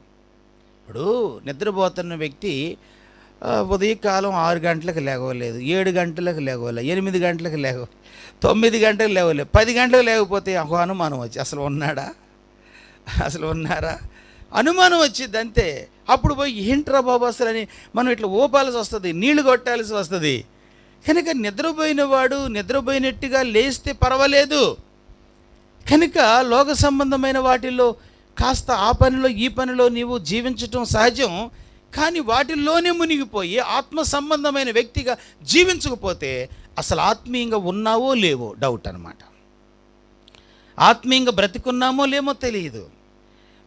Speaker 1: ఇప్పుడు నిద్రపోతున్న వ్యక్తి ఉదయకాలం 6 గంటలకు లేవలేదు, 7 గంటలకు లేవలేదు, 8 గంటలకు 9 గంటలకు లేవలేదు, 10 గంటలకు లేకపోతే ఒక అనుమానం వచ్చి అసలు ఉన్నాడా, అసలు ఉన్నారా, అనుమానం వచ్చింది అంతే. అప్పుడు పోయి ఏంట్రా బాబు అసలు అని మనం ఇట్లా ఓపాల్సి వస్తుంది, నీళ్లు కొట్టాల్సి వస్తుంది. కనుక నిద్రపోయిన వాడు నిద్రపోయినట్టుగా లేస్తే పర్వాలేదు. కనుక లోక సంబంధమైన వాటిల్లో కాస్త ఆ పనిలో ఈ పనిలో నీవు జీవించటం సహజం. కానీ వాటిల్లోనే మునిగిపోయి ఆత్మ సంబంధమైన వ్యక్తిగా జీవించకపోతే అసలు ఆత్మీయంగా ఉన్నావో లేవో డౌట్ అనమాట. ఆత్మీయంగా బ్రతికున్నామో లేమో తెలియదు.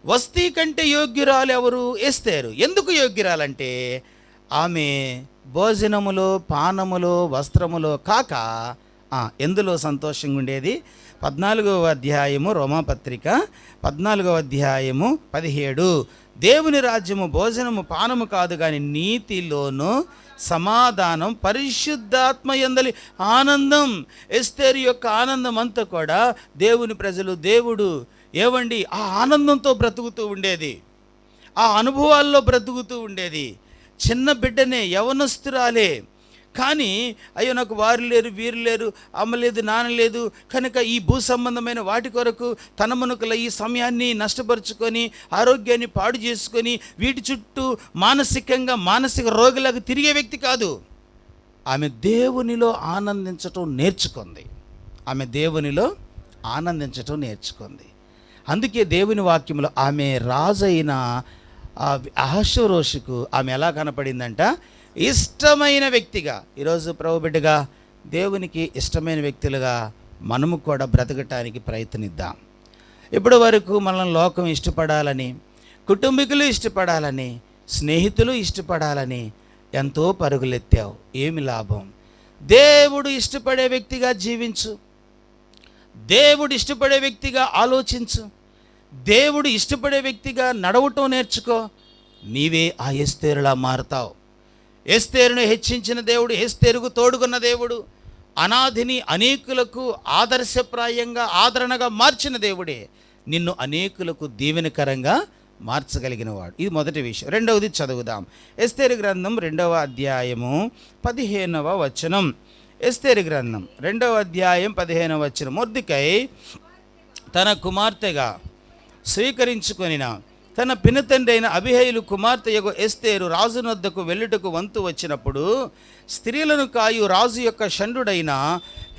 Speaker 1: వస్తీ కంటే యోగ్యురాలు ఎవరు? ఎస్తేరు. ఎందుకు యోగ్యురాలంటే ఆమె భోజనములో, పానములో, వస్త్రములో కాక ఎందులో సంతోషంగా ఉండేది? 14వ అధ్యాయము రోమాపత్రిక 14వ అధ్యాయము 17. దేవుని రాజ్యము భోజనము పానము కాదు కానీ నీతిలోను సమాధానం పరిశుద్ధాత్మ యందలి ఆనందం. ఎస్తేరు యొక్క ఆనందం అంతా కూడా దేవుని ప్రజలు, దేవుడు ఏవండి ఆ ఆనందంతో బ్రతుకుతూ ఉండేది, ఆ అనుభవాల్లో బ్రతుకుతూ ఉండేది. చిన్న బిడ్డనే, యవనస్తురాలే, కానీ అయ్యో నాకు వారు లేరు, వీరు లేరు, అమ్మ లేదు, నాన్న లేదు, కనుక ఈ భూ సంబంధమైన వాటి కొరకు తన మునుకల ఈ సమయాన్ని నష్టపరుచుకొని ఆరోగ్యాన్ని పాడు చేసుకొని వీటి చుట్టూ మానసిక రోగులకు తిరిగే వ్యక్తి కాదు. ఆమె దేవునిలో ఆనందించటం నేర్చుకుంది. ఆమె దేవునిలో ఆనందించటం నేర్చుకుంది. అందుకే దేవుని వాక్యంలో ఆమె రాజైన అహష్వేరోషుకు ఆమె ఎలా కనపడిందంట? ఇష్టమైన వ్యక్తిగా. ఈరోజు ప్రభు బిడ్డగా దేవునికి ఇష్టమైన వ్యక్తులుగా మనము కూడా బ్రతకటానికి ప్రయత్నిద్దాం. ఇప్పటి వరకు మనల్ని లోకం ఇష్టపడాలని, కుటుంబీకులు ఇష్టపడాలని, స్నేహితులు ఇష్టపడాలని ఎంతో పరుగులెత్తావు. ఏమి లాభం? దేవుడు ఇష్టపడే వ్యక్తిగా జీవించు, దేవుడు ఇష్టపడే వ్యక్తిగా ఆలోచించు, దేవుడు ఇష్టపడే వ్యక్తిగా నడవటం నేర్చుకో. నీవే ఆ ఎస్తేరులా మారుతావు. ఎస్తేరును హెచ్చించిన దేవుడు, ఎస్తేరుకు తోడుకున్న దేవుడు, అనాథిని అనేకులకు ఆదర్శప్రాయంగా ఆదరణగా మార్చిన దేవుడే నిన్ను అనేకులకు దీవెనకరంగా మార్చగలిగిన వాడు. ఇది మొదటి విషయం. రెండవది చదువుదాం. ఎస్తేరు గ్రంథం 2వ అధ్యాయము 15వ వచనం. ఎస్తేరు గ్రంథం 2వ అధ్యాయం 15వ వచనం. మొర్దెకై తన కుమార్తెగా స్వీకరించుకొనిన తన పినతండ్రి అయిన అబీహైలు కుమార్తె యగు ఎస్తేరు రాజునొద్దకు వెళ్ళుటకు వంతు వచ్చినప్పుడు స్త్రీలను కాయు రాజు యొక్క షండుడైన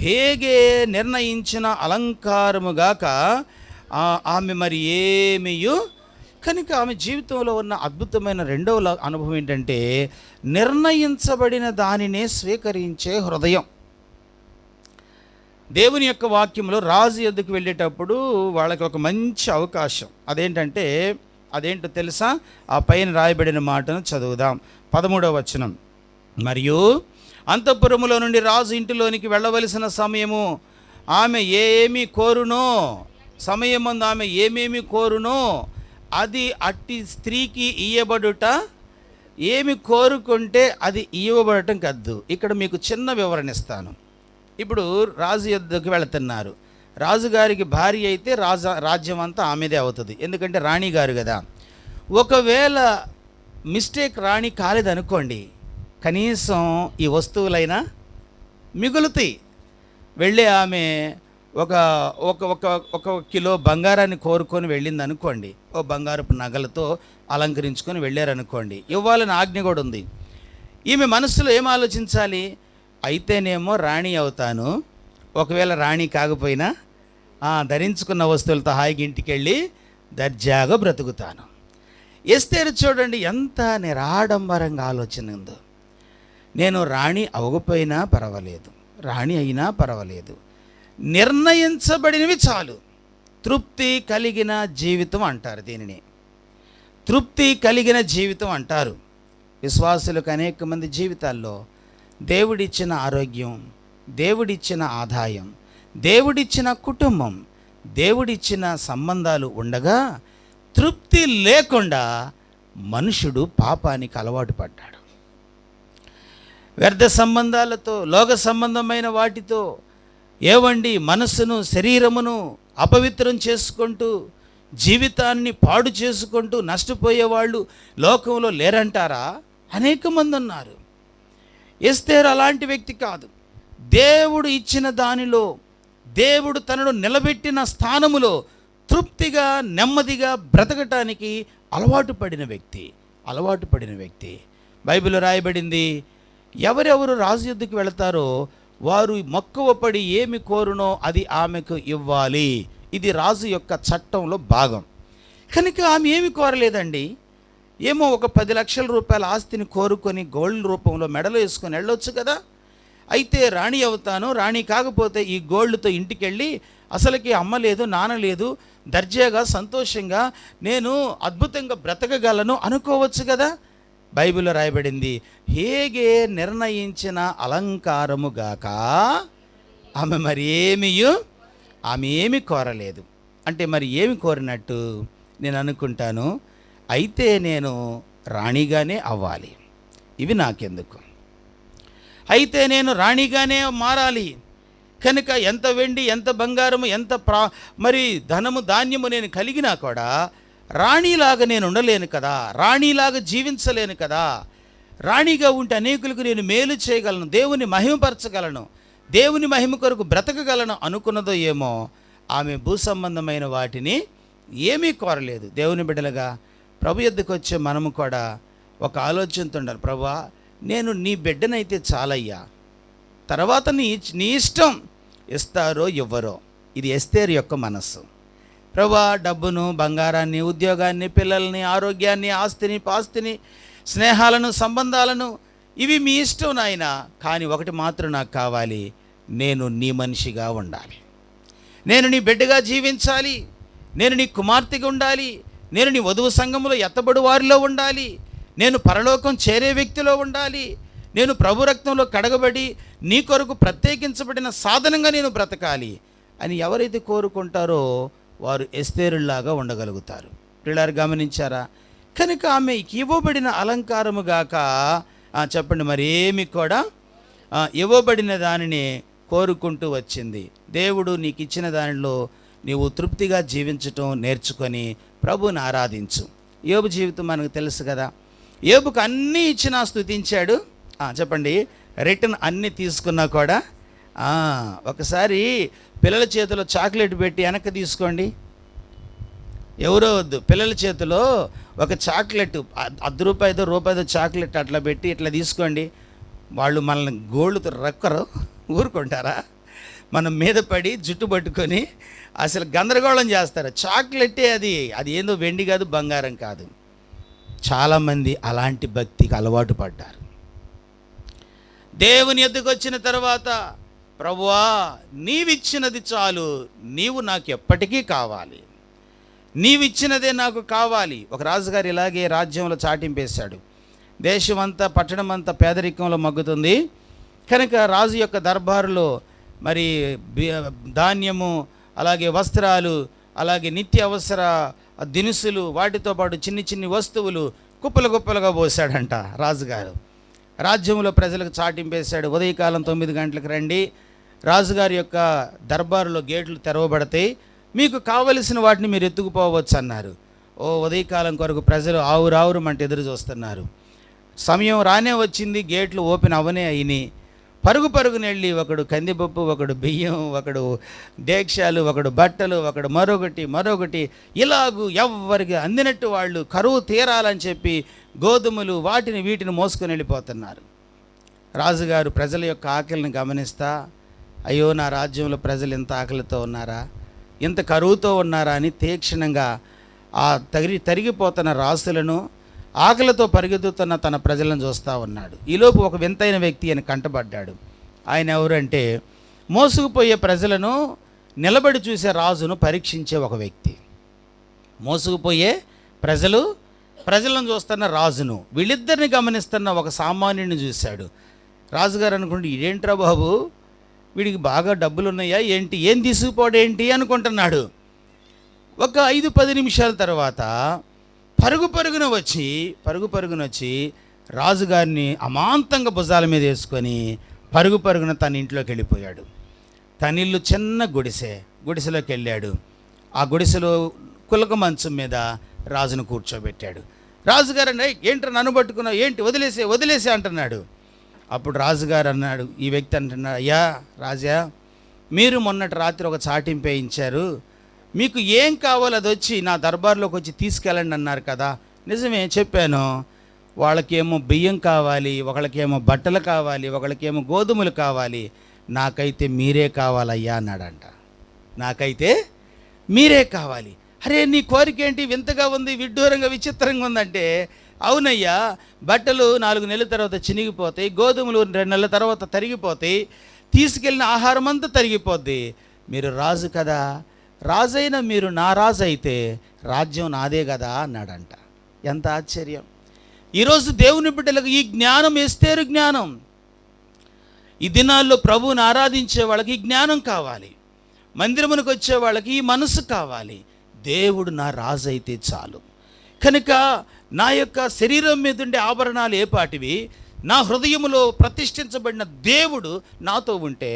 Speaker 1: హేగే నిర్ణయించిన అలంకారముగాక ఆమె మరి ఏమియు. కనుక ఆమె జీవితంలో ఉన్న అద్భుతమైన రెండవ అనుభవం ఏంటంటే నిర్ణయించబడిన దానినే స్వీకరించే హృదయం. దేవుని యొక్క వాక్యంలో రాజు యొద్దకు వెళ్ళేటప్పుడు వాళ్ళకి ఒక మంచి అవకాశం. అదేంటో తెలుసా? ఆ పైన రాయబడిన మాటను చదువుదాం. 13వ వచనం. మరియు అంతఃపురములో నుండి రాజు ఇంటిలోనికి వెళ్ళవలసిన సమయము ఆమె ఏమి కోరునో, సమయమందు ఆమె ఏమేమి కోరునో అది అట్టి స్త్రీకి ఇయ్యబడుట, ఏమి కోరుకుంటే అది ఇవ్వబడటం కద్దు. ఇక్కడ మీకు చిన్న వివరణ ఇస్తాను. ఇప్పుడు రాజు యొద్దకు వెళుతున్నారు. రాజుగారికి భార్య అయితే రాజ్యం అంతా ఆమెదే అవుతుంది, ఎందుకంటే రాణి గారు కదా. ఒకవేళ మిస్టేక్ రాణి కాలేదనుకోండి, కనీసం ఈ వస్తువులైనా మిగులుతాయి. వెళ్ళే ఆమె ఒక ఒక ఒక ఒక కిలో బంగారాన్ని కోరుకొని వెళ్ళింది అనుకోండి, ఓ బంగారపు నగలతో అలంకరించుకొని వెళ్ళారనుకోండి, ఇవ్వాలని ఆజ్ఞ కూడా ఉంది. ఈమె మనసులో ఏం ఆలోచించాలి? అయితేనేమో రాణి అవుతాను, ఒకవేళ రాణి కాకపోయినా ధరించుకున్న వస్తువులతో హాయిగా ఇంటికి వెళ్ళి దర్జాగా బ్రతుకుతాను. ఎస్తేరు చూడండి ఎంత నిరాడంబరంగా ఆలోచన ఉందో. నేను రాణి అవ్వకపోయినా పర్వాలేదు, రాణి అయినా పర్వాలేదు, నిర్ణయించబడినవి చాలు. తృప్తి కలిగిన జీవితం అంటారు దీనిని. తృప్తి కలిగిన జీవితం అంటారు. విశ్వాసులకు అనేక మంది జీవితాల్లో దేవుడిచ్చిన ఆరోగ్యం, దేవుడిచ్చిన ఆదాయం, దేవుడిచ్చిన కుటుంబం, దేవుడిచ్చిన సంబంధాలు ఉండగా తృప్తి లేకుండా మనుషుడు పాపానికి అలవాటు పడ్డాడు. వ్యర్థ సంబంధాలతో, లోక సంబంధమైన వాటితో మనసును, శరీరమును అపవిత్రం చేసుకుంటూ, జీవితాన్ని పాడు చేసుకుంటూ నష్టపోయేవాళ్ళు లోకంలో లేరంటారా? అనేక మంది ఉన్నారు. ఎస్తేరు అలాంటి వ్యక్తి కాదు. దేవుడు ఇచ్చిన దానిలో, దేవుడు తనను నిలబెట్టిన స్థానములో తృప్తిగా, నెమ్మదిగా బ్రతకటానికి అలవాటు పడిన వ్యక్తి. బైబిల్లో రాయబడింది, ఎవరెవరు రాజు యొద్దకు వెళతారో వారు మక్కువపడి ఏమి కోరునో అది ఆమెకు ఇవ్వాలి. ఇది రాజు యొక్క చట్టంలో భాగం. కనుక ఆమె ఏమి కోరలేదండి. ఏమో ఒక 10 లక్షల రూపాయల ఆస్తిని కోరుకొని గోల్డ్ రూపంలో మెడలో వేసుకొని వెళ్ళొచ్చు కదా. అయితే రాణి అవుతాను, రాణి కాకపోతే ఈ గోల్డ్తో ఇంటికి వెళ్ళి అసలుకి అమ్మ లేదు, నాన్న లేదు, దర్జాగా సంతోషంగా నేను అద్భుతంగా బ్రతకగలను అనుకోవచ్చు కదా. బైబిల్లో రాయబడింది, హేగే నిర్ణయించిన అలంకారముగాక ఆమె ఏమి కోరలేదు. అంటే మరి ఏమి కోరినట్టు? నేను అనుకుంటాను, అయితే నేను రాణిగానే అవ్వాలి, ఇవి నాకెందుకు, అయితే నేను రాణిగానే మారాలి. కనుక ఎంత వెండి, ఎంత బంగారము, ఎంత మరి ధనము, ధాన్యము నేను కలిగినా కూడా రాణిలాగా నేను ఉండలేను కదా, రాణిలాగా జీవించలేను కదా. రాణిగా ఉంటే అనేకులకు నేను మేలు చేయగలను, దేవుని మహిమపరచగలను, దేవుని మహిమ కొరకు బ్రతకగలను అనుకున్నదో ఏమో. ఆమె భూసంబంధమైన వాటిని ఏమీ కోరలేదు. దేవుని బిడ్డలుగా ప్రభు యొద్దకు వచ్చే మనము కూడా ఒక ఆలోచనతో ఉండాలి. ప్రభువా, నేను నీ బిడ్డనైతే చాలయ్యా, తర్వాత నీ ఇష్టం, ఇస్తారో ఇవ్వరో. ఇది ఎస్తేరు యొక్క మనస్సు. ప్రభువా, డబ్బును, బంగారాన్ని, ఉద్యోగాన్ని, పిల్లల్ని, ఆరోగ్యాన్ని, ఆస్తిని, పాస్తిని, స్నేహాలను, సంబంధాలను, ఇవి మీ ఇష్టం నాయనా, కానీ ఒకటి మాత్రం నాకు కావాలి, నేను నీ మనిషిగా ఉండాలి, నేను నీ బిడ్డగా జీవించాలి, నేను నీ కుమార్తెగా ఉండాలి, నేను నీ వధువు సంఘములో ఎత్తబడు వారిలో ఉండాలి, నేను పరలోకం చేరే వ్యక్తిలో ఉండాలి, నేను ప్రభు రక్తంలో కడగబడి నీ కొరకు ప్రత్యేకించబడిన సాధనంగా నేను బ్రతకాలి అని ఎవరైతే కోరుకుంటారో వారు ఎస్తేరులాగా ఉండగలుగుతారు. పిల్లలు గమనించారా? కనుక ఆమెకి ఇవ్వబడిన అలంకారము గాక చెప్పండి, మరేమి కూడా ఇవ్వబడిన దానిని కోరుకుంటూ వచ్చింది. దేవుడు నీకు ఇచ్చిన దానిలో నీవు తృప్తిగా జీవించటం నేర్చుకొని ప్రభువుని ఆరాధించు. యోబు జీవితం మనకు తెలుసు కదా. యోబుకు అన్నీ ఇచ్చినా స్తుతించాడు. చెప్పండి, రిటర్న్ అన్నీ తీసుకున్నా కూడా. ఒకసారి పిల్లల చేతిలో చాక్లెట్ పెట్టి వెనక్కి తీసుకోండి, ఎవరో వద్దు, పిల్లల చేతిలో ఒక చాక్లెట్ ₹1 చాక్లెట్ అట్లా పెట్టి ఇట్లా తీసుకోండి, వాళ్ళు మనల్ని గోళ్ళతో రక్కరు, ఊరుకుంటారా? మనం మీద పడి జుట్టు పట్టుకొని అసలు గందరగోళం చేస్తారు. చాక్లెట్టే అది ఏందో వెండి కాదు, బంగారం కాదు. చాలామంది అలాంటి భక్తికి అలవాటు పడ్డారు. దేవుని ఎద్దుకు వచ్చిన తర్వాత ప్రభువా, నీవిచ్చినది చాలు, నీవు నాకు ఎప్పటికీ కావాలి, నీవిచ్చినదే నాకు కావాలి. ఒక రాజుగారు ఇలాగే రాజ్యంలో చాటింపేశాడు. దేశమంతా పట్టణమంతా పేదరికంలో మగ్గుతుంది కనుక రాజు యొక్క దర్బారులో మరి ధాన్యము, అలాగే వస్త్రాలు, అలాగే నిత్య అవసర దినుసులు, వాటితో పాటు చిన్ని చిన్ని వస్తువులు కుప్పలు కుప్పలుగా పోసాడంట రాజుగారు. రాజ్యంలో ప్రజలకు చాటింపేశాడు. ఉదయకాలం 9 గంటలకు రండి, రాజుగారి యొక్క దర్బారులో గేట్లు తెరవబడతాయి, మీకు కావలసిన వాటిని మీరు ఎత్తుకుపోవచ్చు అన్నారు. ఉదయకాలం కొరకు ప్రజలు ఆవురావురమంటే ఎదురు చూస్తున్నారు. సమయం రానే వచ్చింది, గేట్లు ఓపెన్ అవనే అయినాయి. పరుగు పరుగునెళ్ళి ఒకడు కందిపప్పు, ఒకడు బియ్యం, ఒకడు డేక్షాలు, ఒకడు బట్టలు, ఒకడు మరొకటి ఇలాగూ ఎవ్వరికి అందినట్టు వాళ్ళు కరువు తీరాలని చెప్పి గోధుమలు వీటిని మోసుకొని వెళ్ళిపోతున్నారు. రాజుగారు ప్రజల యొక్క ఆకలిని గమనిస్తా, అయ్యో నా రాజ్యంలో ప్రజలు ఇంత ఆకలితో ఉన్నారా, ఇంత కరువుతో ఉన్నారా అని తీక్షణంగా ఆ తరిగిపోతున్న రాసులను, ఆకలితో పరిగెత్తుతున్న తన ప్రజలను చూస్తూ ఉన్నాడు. ఈలోపు ఒక వింతైన వ్యక్తి అని కంటపడ్డాడు. ఆయన ఎవరంటే మోసుకుపోయే ప్రజలను నిలబడి చూసే రాజును పరీక్షించే ఒక వ్యక్తి. మోసుకుపోయే ప్రజలను చూస్తున్న రాజును, వీళ్ళిద్దరిని గమనిస్తున్న ఒక సామాన్యుడిని చూశాడు. రాజుగారు అనుకుంటే, ఇదేంట్రా బాబు, వీడికి బాగా డబ్బులు ఉన్నాయా ఏంటి, ఏం తీసుకుపోడేంటి అనుకుంటున్నాడు. ఒక 5-10 నిమిషాల తర్వాత పరుగు పరుగున వచ్చి రాజుగారిని అమాంతంగా భుజాల మీద వేసుకొని పరుగున తన ఇంట్లోకి వెళ్ళిపోయాడు. తన ఇల్లు చిన్న గుడిసెలోకి వెళ్ళాడు. ఆ గుడిసెలో కులక మంచం మీద రాజును కూర్చోబెట్టాడు. రాజుగారు ఏంట్రా నన్ను పట్టుకున్నావు, ఏంటి, వదిలేసే అంటున్నాడు. అప్పుడు రాజుగారు అన్నాడు, ఈ వ్యక్తి అంటున్నాడు, అయ్యా రాజా, మీరు మొన్నటి రాత్రి ఒక చాటింపు వేయించారు, మీకు ఏం కావాలో అది వచ్చి నా దర్బార్లోకి వచ్చి తీసుకెళ్ళండి అన్నారు కదా. నిజమే చెప్పాను. వాళ్ళకేమో బియ్యం కావాలి, ఒకళ్ళకేమో బట్టలు కావాలి, ఒకళ్ళకేమో గోధుమలు కావాలి, నాకైతే మీరే కావాలయ్యా అన్నాడంట. నాకైతే మీరే కావాలి. అరే నీ కోరిక ఏంటి, వింతగా ఉంది, విడ్డూరంగా విచిత్రంగా ఉందంటే, అవునయ్యా, బట్టలు 4 నెలల తర్వాత చినిగిపోతాయి, గోధుమలు 2 నెలల తర్వాత తరిగిపోతాయి, తీసుకెళ్ళిన ఆహారం అంతా తరిగిపోద్ది. మీరు రాజు కదా, రాజైన మీరు నా రాజు అయితే రాజ్యం నాదే కదా అన్నాడంట. ఎంత ఆశ్చర్యం! ఈరోజు దేవుని బిడ్డలకు ఈ జ్ఞానం, ఎస్తేరు జ్ఞానం. ఈ దినాల్లో ప్రభువుని ఆరాధించే వాళ్ళకి ఈ జ్ఞానం కావాలి, మందిరమునికి వచ్చే వాళ్ళకి ఈ మనసు కావాలి. దేవుడు నా రాజు అయితే చాలు. కనుక నా యొక్క శరీరం మీద ఉండే ఆభరణాలు ఏపాటివి, నా హృదయములో ప్రతిష్ఠించబడిన దేవుడు నాతో ఉంటే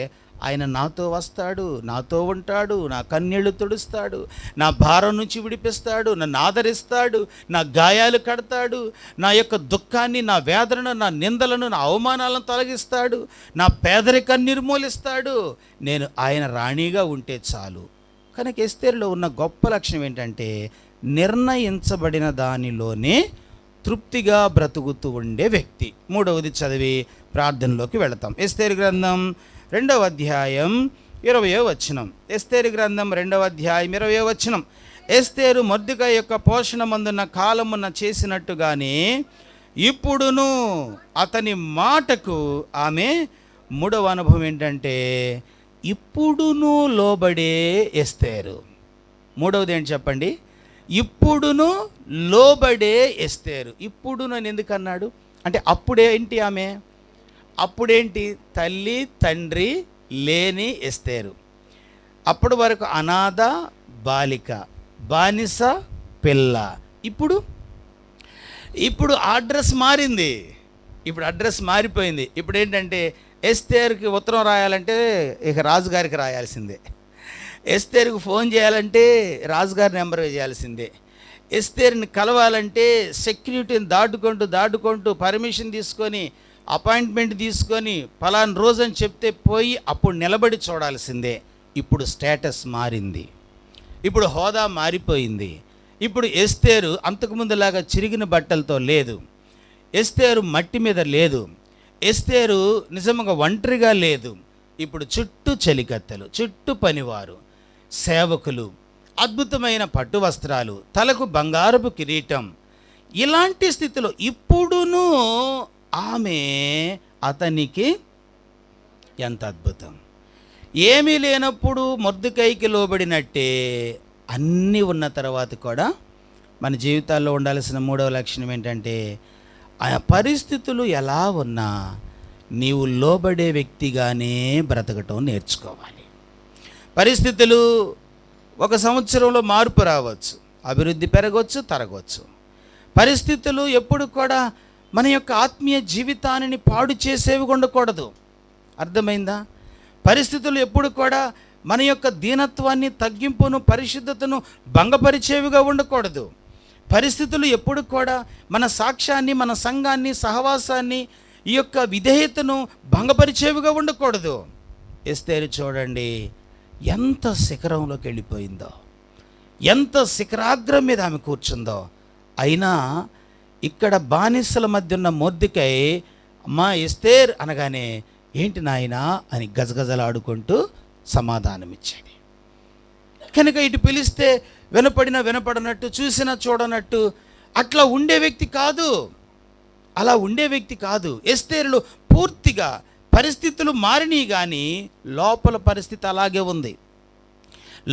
Speaker 1: ఆయన నాతో వస్తాడు, నాతో ఉంటాడు, నా కన్నీళ్లు తుడుస్తాడు, నా భారం నుంచి విడిపిస్తాడు, నన్ను ఆదరిస్తాడు, నా గాయాలు కడతాడు, నా యొక్క దుఃఖాన్ని, నా వేదనను, నా నిందలను, నా అవమానాలను తొలగిస్తాడు, నా పేదరికాన్ని నిర్మూలిస్తాడు. నేను ఆయన రాణిగా ఉంటే చాలు. కనుక ఎస్తేరులో ఉన్న గొప్ప లక్షణం ఏంటంటే, నిర్ణయించబడిన దానిలోనే తృప్తిగా బ్రతుకుతూ ఉండే వ్యక్తి. 3వది చదివి ప్రార్థనలోకి వెళతాం. ఎస్తేరు గ్రంథం 2వ అధ్యాయం 20వ వచనం. ఎస్తేరు గ్రంథం 2వ అధ్యాయం 20వ వచనం. ఎస్తేరు మొర్దెకై యొక్క పోషణ మందున్న కాలమున చేసినట్టుగానే ఇప్పుడును అతని మాటకు ఆమె 3వ అనుభవం ఏంటంటే, ఇప్పుడును లోబడే ఎస్తేరు. 3వది ఏంటి చెప్పండి? ఇప్పుడును లోబడే ఎస్తేరు. ఇప్పుడును అని ఎందుకు అన్నాడు అంటే, అప్పుడేంటి ఆమె, అప్పుడేంటి, తల్లి తండ్రి లేని ఎస్తేరు. అప్పటి వరకు అనాథ బాలిక, బానిస పిల్ల. ఇప్పుడు అడ్రస్ మారింది, ఇప్పుడు అడ్రస్ మారిపోయింది. ఇప్పుడు ఏంటంటే, ఎస్తేరుకి ఉత్తరం రాయాలంటే ఇక రాజుగారికి రాయాల్సిందే, ఎస్తేరుకు ఫోన్ చేయాలంటే రాజుగారి నెంబర్ చేయాల్సిందే, ఎస్తేరుని కలవాలంటే సెక్యూరిటీని దాటుకుంటూ పర్మిషన్ తీసుకొని అపాయింట్మెంట్ తీసుకొని పలానా రోజు అని చెప్తే పోయి అప్పుడు నిలబడి చూడాల్సిందే. ఇప్పుడు స్టేటస్ మారింది, ఇప్పుడు హోదా మారిపోయింది. ఇప్పుడు ఎస్తేరు అంతకుముందులాగా చిరిగిన బట్టలతో లేదు, ఎస్తేరు మట్టి మీద లేదు, ఎస్తేరు నిజంగా ఒంటరిగా లేదు. ఇప్పుడు చుట్టూ చలికత్తెలు, చుట్టూ పనివారు, సేవకులు, అద్భుతమైన పట్టు వస్త్రాలు, తలకు బంగారపు కిరీటం. ఇలాంటి స్థితిలో ఇప్పుడును ఆమె అతనికి ఎంత అద్భుతం! ఏమీ లేనప్పుడు మొర్దెకైకి లోబడినట్టే అన్నీ ఉన్న తర్వాత కూడా మన జీవితాల్లో ఉండాల్సిన మూడవ లక్షణం ఏంటంటే, ఆ పరిస్థితులు ఎలా ఉన్నా నీవు లోబడే వ్యక్తిగానే బ్రతకటం నేర్చుకోవాలి. పరిస్థితులు ఒక సంవత్సరంలో మార్పు రావచ్చు, అభివృద్ధి పెరగవచ్చు, తరగవచ్చు. పరిస్థితులు ఎప్పుడు కూడా మన యొక్క ఆత్మీయ జీవితాన్ని పాడు చేసేవి ఉండకూడదు. అర్థమైందా? పరిస్థితులు ఎప్పుడు కూడా మన యొక్క దీనత్వాన్ని, తగ్గింపును, పరిశుద్ధతను భంగపరిచేవిగా ఉండకూడదు. పరిస్థితులు ఎప్పుడు కూడా మన సాక్ష్యాన్ని, మన సంఘాన్ని, సహవాసాన్ని, ఈ యొక్క విధేయతను భంగపరిచేవిగా ఉండకూడదు. ఎస్తేరు చూడండి, ఎంత శిఖరంలోకి వెళ్ళిపోయిందో, ఎంత శిఖరాగ్రం మీద ఆమె కూర్చుందో. అయినా ఇక్కడ బానిసల మధ్య ఉన్న మొర్దెకై అమ్మా ఎస్తేర్ అనగానే, ఏంటి నాయనా అని గజగజలాడుకుంటూ సమాధానమిచ్చాడు. కనుక ఇటు పిలిస్తే వినపడినా వినపడనట్టు, చూసినా చూడనట్టు అట్లా ఉండే వ్యక్తి కాదు. అలా ఉండే వ్యక్తి కాదు. ఎస్తేరులో పూర్తిగా పరిస్థితులు మారినాయి, కానీ లోపల పరిస్థితి అలాగే ఉంది,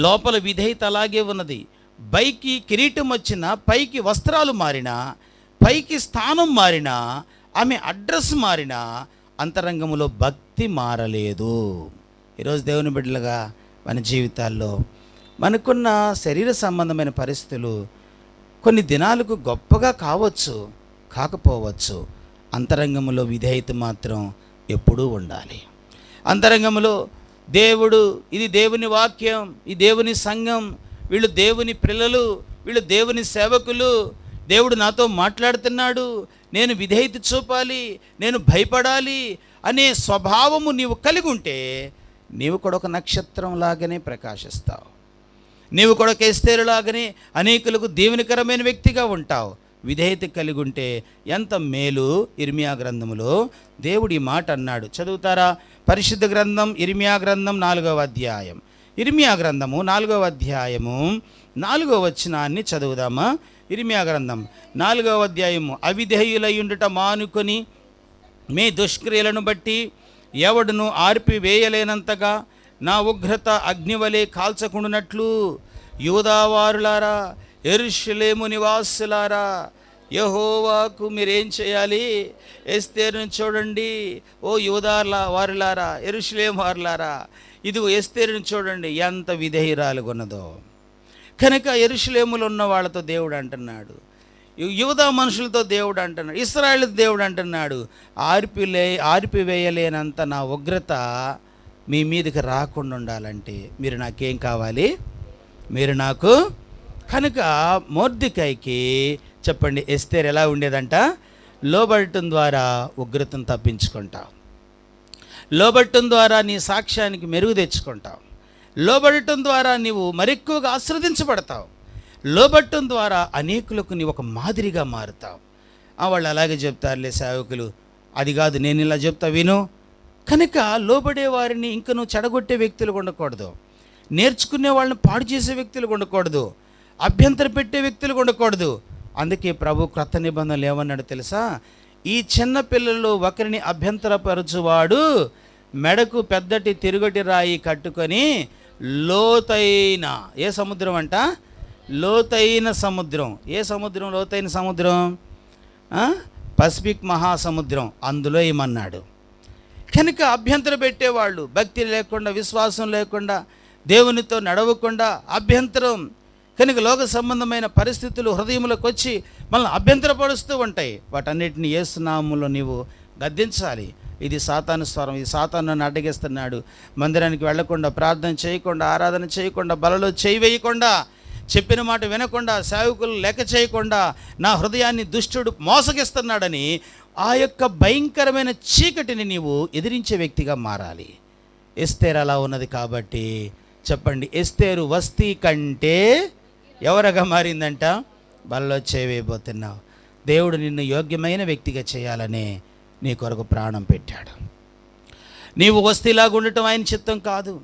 Speaker 1: లోపల విధేయత అలాగే ఉన్నది. పైకి కిరీటం వచ్చినా, పైకి వస్త్రాలు మారినా, పైకి స్థానం మారినా, ఆమె అడ్రస్ మారినా, అంతరంగంలో భక్తి మారలేదు. ఈరోజు దేవుని బిడ్డలుగా మన జీవితాల్లో మనకున్న శరీర సంబంధమైన పరిస్థితులు కొన్ని దినాలకు గొప్పగా కావచ్చు, కాకపోవచ్చు. అంతరంగంలో విధేయత మాత్రం ఎప్పుడూ ఉండాలి. అంతరంగంలో దేవుడు, ఇది దేవుని వాక్యం, ఈ దేవుని సంఘం, వీళ్ళు దేవుని పిల్లలు, వీళ్ళు దేవుని సేవకులు, దేవుడు నాతో మాట్లాడుతున్నాడు, నేను విధేయత చూపాలి, నేను భయపడాలి అనే స్వభావము నీవు కలిగి ఉంటే నీవు కూడా ఒక నక్షత్రం లాగానే ప్రకాశిస్తావు. నీవు కూడా ఎస్తేరులాగానే అనేకులకు దీవెనకరమైన వ్యక్తిగా ఉంటావు. విధేయత కలిగి ఉంటే ఎంత మేలు. ఇర్మియా గ్రంథములో దేవుడు ఈ మాట అన్నాడు. చదువుతారా? పరిశుద్ధ గ్రంథం ఇర్మియా గ్రంథం 4వ అధ్యాయం. ఇర్మియా గ్రంథము 4వ అధ్యాయము 4వ వచనాన్ని చదువుదామా? ఇర్మియా గ్రంథం 4వ అధ్యాయము. అవిధేయులయుండుట మానుకొని మీ దుష్క్రియలను బట్టి ఎవడును ఆర్పివేయలేనంతగా నా ఉగ్రత అగ్నివలే కాల్చకుండునట్లు యూదావారులారా, యెరూషలేము నివాసులారా, యెహోవాకు మీరేం చేయాలి? ఎస్తేరును చూడండి, ఓ యూదా వారులారా, యెరూషలేము వారులారా, ఇదిగో ఎస్తేరును చూడండి ఎంత విధేయురాలుగా ఉన్నదో. కనుక యెరూషలేములో ఉన్న వాళ్ళతో దేవుడు అంటున్నాడు, యూదా మనుషులతో దేవుడు అంటున్నాడు, ఇశ్రాయేలు దేవుడు అంటున్నాడు, ఆర్పివేయలేనంత నా ఉగ్రత మీ మీదకి రాకుండా ఉండాలంటే మీరు నాకేం కావాలి? మీరు నాకు. కనుక మొర్దెకైకి చెప్పండి, ఎస్తేర్ ఎలా ఉండేదంట? లోబడటం ద్వారా ఉగ్రతను తప్పించుకుంటావు, లోబడటం ద్వారా నీ సాక్ష్యానికి మెరుగు తెచ్చుకుంటావు, లోబడటం ద్వారా నీవు మరెక్కువగా ఆశీర్వదించబడతావు, లోబడటం ద్వారా అనేకులకు నీవు ఒక మాదిరిగా మారుతావు. వాళ్ళు అలాగే చెప్తారులే సేవకులు, అది కాదు నేను ఇలా చెప్తా విను. కనుక లోబడే వారిని ఇంక నువ్వు చెడగొట్టే వ్యక్తులు ఉండకూడదు, నేర్చుకునే వాళ్ళని పాడు చేసే వ్యక్తులు ఉండకూడదు, అభ్యంతర పెట్టే వ్యక్తులు ఉండకూడదు. అందుకే ప్రభు క్రొత్త నిబంధనలు ఏమన్నాడు తెలుసా? ఈ చిన్న పిల్లలు ఒకరిని అభ్యంతరపరచువాడు మెడకు పెద్దటి తిరుగటి రాయి కట్టుకొని లోతైన ఏ సముద్రం అంట? లోతైన సముద్రం. ఏ సముద్రం? లోతైన సముద్రం పసిఫిక్ మహాసముద్రం, అందులో ఏమన్నాడు. కనుక అభ్యంతరం పెట్టేవాళ్ళు, భక్తి లేకుండా, విశ్వాసం లేకుండా, దేవునితో నడవకుండా అభ్యంతరం. కనుక లోక సంబంధమైన పరిస్థితులు హృదయంలోకి వచ్చి మనల్ని అభ్యంతరపరుస్తూ ఉంటాయి. వాటన్నిటిని యేసు నామములో నీవు గద్దించాలి. ఇది సాతాను స్వరం, ఇది సాతాను నన్ను అడ్డగిస్తున్నాడు. మందిరానికి వెళ్లకుండా, ప్రార్థన చేయకుండా, ఆరాధన చేయకుండా, బలలో చేయి వేయకుండా, చెప్పిన మాట వినకుండా, సేవకులు లెక్క చేయకుండా నా హృదయాన్ని దుష్టుడు మోసగిస్తున్నాడని ఆ యొక్క భయంకరమైన చీకటిని నీవు ఎదిరించే వ్యక్తిగా మారాలి. ఎస్తేరు అలా ఉన్నది కాబట్టి చెప్పండి, ఎస్తేరు వస్తీ కంటే ఎవరగా మారిందంట? బలలో చేయవేయబోతున్నావు. దేవుడు నిన్ను యోగ్యమైన వ్యక్తిగా చేయాలని నీ కొరకు ప్రాణం పెట్టాడు. నీవు వస్తీలాగా ఉండటం ఆయన చిత్తం కాదు.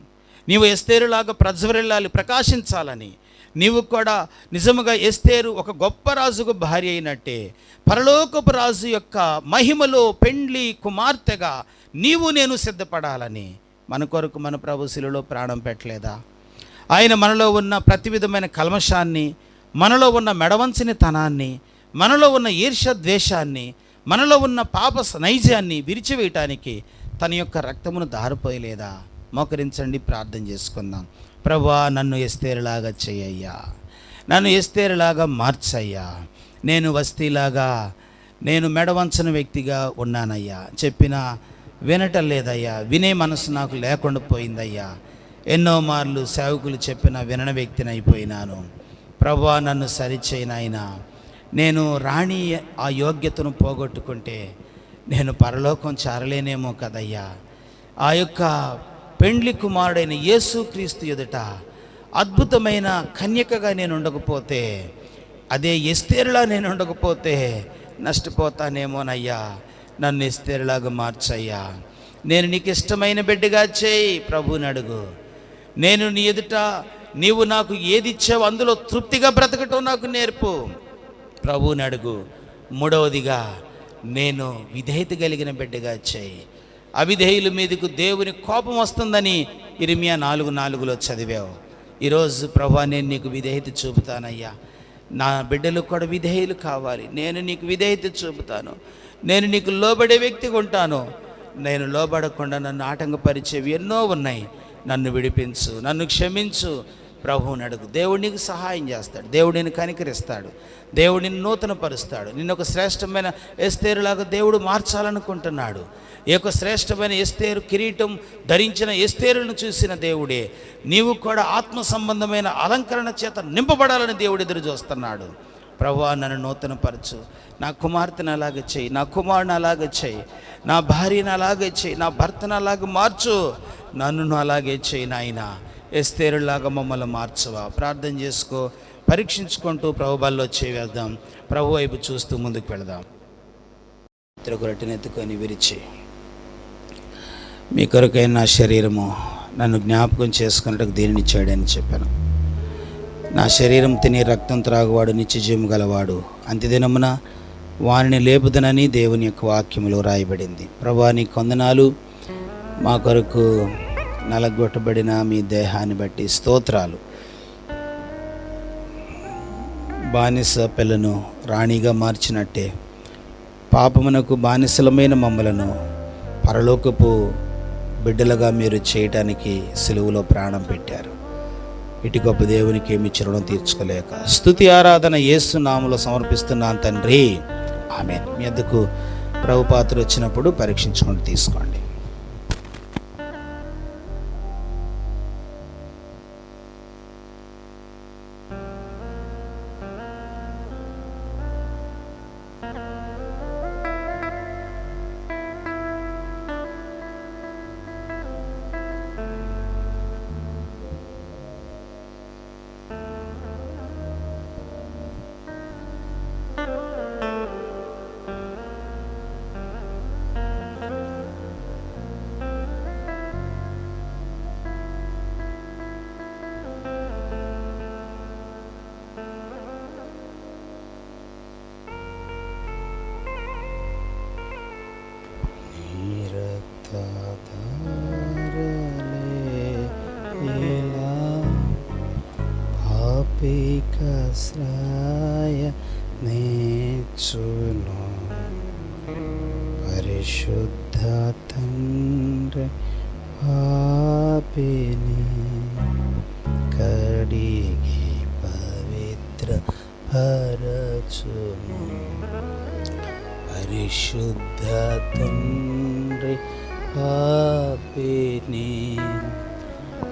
Speaker 1: నీవు ఎస్తేరులాగా ప్రజ్వరిల్లాలి, ప్రకాశించాలని. నీవు కూడా నిజముగా ఎస్తేరు ఒక గొప్ప రాజుకు భార్య అయినట్టే పరలోకపు రాజు యొక్క మహిమలో పెండ్లి కుమార్తెగా నీవు నేను సిద్ధపడాలని మన కొరకు మన ప్రభు శిలువలో ప్రాణం పెట్టలేదా? ఆయన మనలో ఉన్న ప్రతి విధమైన కల్మషాన్ని, మనలో ఉన్న మెడవంచని తనాన్ని, మనలో ఉన్న ఈర్ష్య ద్వేషాన్ని, మనలో ఉన్న పాప నైజాన్ని విరిచివేయటానికి తన యొక్క రక్తమును దారిపోయలేదా? మోకరించండి, ప్రార్థన చేసుకుందాం. ప్రభువా, నన్ను ఎస్తేరులాగా చెయ్యయ్యా, నన్ను ఎస్తేరులాగా మార్చయ్యా. నేను వస్తీలాగా, నేను మెడవంచని వ్యక్తిగా ఉన్నానయ్యా. చెప్పినా వినటం లేదయ్యా, వినే మనసు నాకు లేకుండా పోయిందయ్యా. ఎన్నో మార్లు సేవకులు చెప్పిన వినని వ్యక్తిని అయిపోయినాను. ప్రభువా, నన్ను సరిచేయనాయనా. నేను రాణి ఆ యోగ్యతను పోగొట్టుకుంటే నేను పరలోకం చేరలేనేమో కదయ్యా. ఆ యొక్క పెండ్లి కుమారుడైన యేసుక్రీస్తు ఎదుట అద్భుతమైన కన్యకగా నేను ఉండకపోతే, అదే ఎస్తేరులా నేను ఉండకపోతే నష్టపోతానేమోనయ్యా. నన్ను ఎస్తేరులాగా మార్చయ్యా. నేను నీకు ఇష్టమైన బిడ్డగా చేయి ప్రభువుని అడుగు. నేను నీ ఎదుట నీవు నాకు ఏది ఇచ్చావు అందులో తృప్తిగా బ్రతకటం నాకు నేర్పు ప్రభువుని అడుగు. మూడవదిగా, నేను విధేయత కలిగిన బిడ్డగా చేయి. అవిధేయుల మీదకు దేవుని కోపం వస్తుందని ఇర్మియా 4:4 చదివావు. ఈరోజు ప్రభువా, నేను నీకు విధేయత చూపుతానయ్యా. నా బిడ్డలకు కూడా విధేయులు కావాలి. నేను నీకు విధేయత చూపుతాను. నేను నీకు లోబడే వ్యక్తిగా ఉంటాను. నేను లోబడకుండా నన్ను ఆటంకపరిచేవి ఎన్నో ఉన్నాయి. నన్ను విడిపించు, నన్ను క్షమించు ప్రభువుని అడుగు. దేవుడు నీకు సహాయం చేస్తాడు. దేవుడు నిన్ను కనికరిస్తాడు. దేవుడు నిన్ను నూతనపరుస్తాడు. నిన్ను ఒక శ్రేష్టమైన ఎస్తేరులాగా దేవుడు మార్చాలనుకుంటున్నాడు. ఈ యొక్క శ్రేష్టమైన ఎస్తేరు కిరీటం ధరించిన ఎస్తేరును చూసిన దేవుడే నీవు కూడా ఆత్మ సంబంధమైన అలంకరణ చేత నింపబడాలని దేవుడు ఎదురు చూస్తున్నాడు. ప్రభువా, నన్ను నూతనపరచు. నా కుమార్తెను అలాగే చేయి, నా కుమారుని అలాగే చేయి, నా భార్యను అలాగే చేయి, నా భర్తను అలాగే మార్చు, నన్ను అలాగే చేయి నాయనా. ఎస్తేరులాగా మమ్మల్ని మార్చవా? ప్రార్థన చేసుకో, పరీక్షించుకుంటూ ప్రభు బల్లో చేవేద్దాం. ప్రభు వైపు చూస్తూ ముందుకు వెళదాం. రొట్టెనెత్తుకొని విరిచి, మీ కొరకైన నా శరీరము నన్ను జ్ఞాపకం చేసుకున్నట్టుకు దీనిని చేయడని చెప్పాను. నా శరీరం తిని రక్తం త్రాగువాడు నిత్యజీవము గలవాడు, అంత్యదినమున వానిని లేపుదనని దేవుని యొక్క వాక్యములో రాయబడింది. ప్రభువా, నీ వందనాలు. మా కొరకు నలగొట్టబడిన మీ దేహాన్ని బట్టి స్తోత్రాలు. బానిస పిల్లను రాణిగా మార్చినట్టే పాపమునకు బానిసలమైన మమ్మలను పరలోకపు బిడ్డలుగా మీరు చేయటానికి సిలువలో ప్రాణం పెట్టారు. ఇటు గొప్ప దేవునికి ఏమి రుణం తీర్చుకోలేక స్తుతి ఆరాధన యేసు నామములో సమర్పిస్తున్నాను తండ్రి, ఆమేన్. మీ వద్దకు ప్రభు పాత్ర వచ్చినప్పుడు పరీక్షించుకొని తీసుకోండి. శ్రాయ నేర్చును పరిశుద్ధ తండ్రి పాపిని కడిగి పవిత్ర పరచును. పరిశుద్ధ తండ్రి పాపిని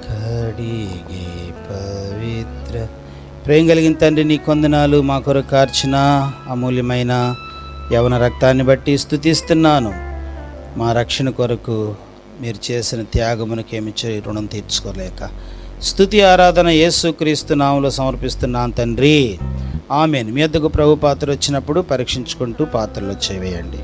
Speaker 1: కడిగి పవిత్ర. ప్రేమ కలిగిన తండ్రి, నీ వందనాలు. మా కొరకు కార్చిన అమూల్యమైన యవన రక్తాన్ని బట్టి స్తుతిస్తున్నాను. మా రక్షణ కొరకు మీరు చేసిన త్యాగమునకేమి రుణం తీర్చుకోలేక స్తుతి ఆరాధన యేసుక్రీస్తు నామములో సమర్పిస్తున్నాను తండ్రి, ఆమేన్. మీ వద్దకు ప్రభు పాత్ర వచ్చినప్పుడు పరీక్షించుకుంటూ పాత్రలో చేవేయండి.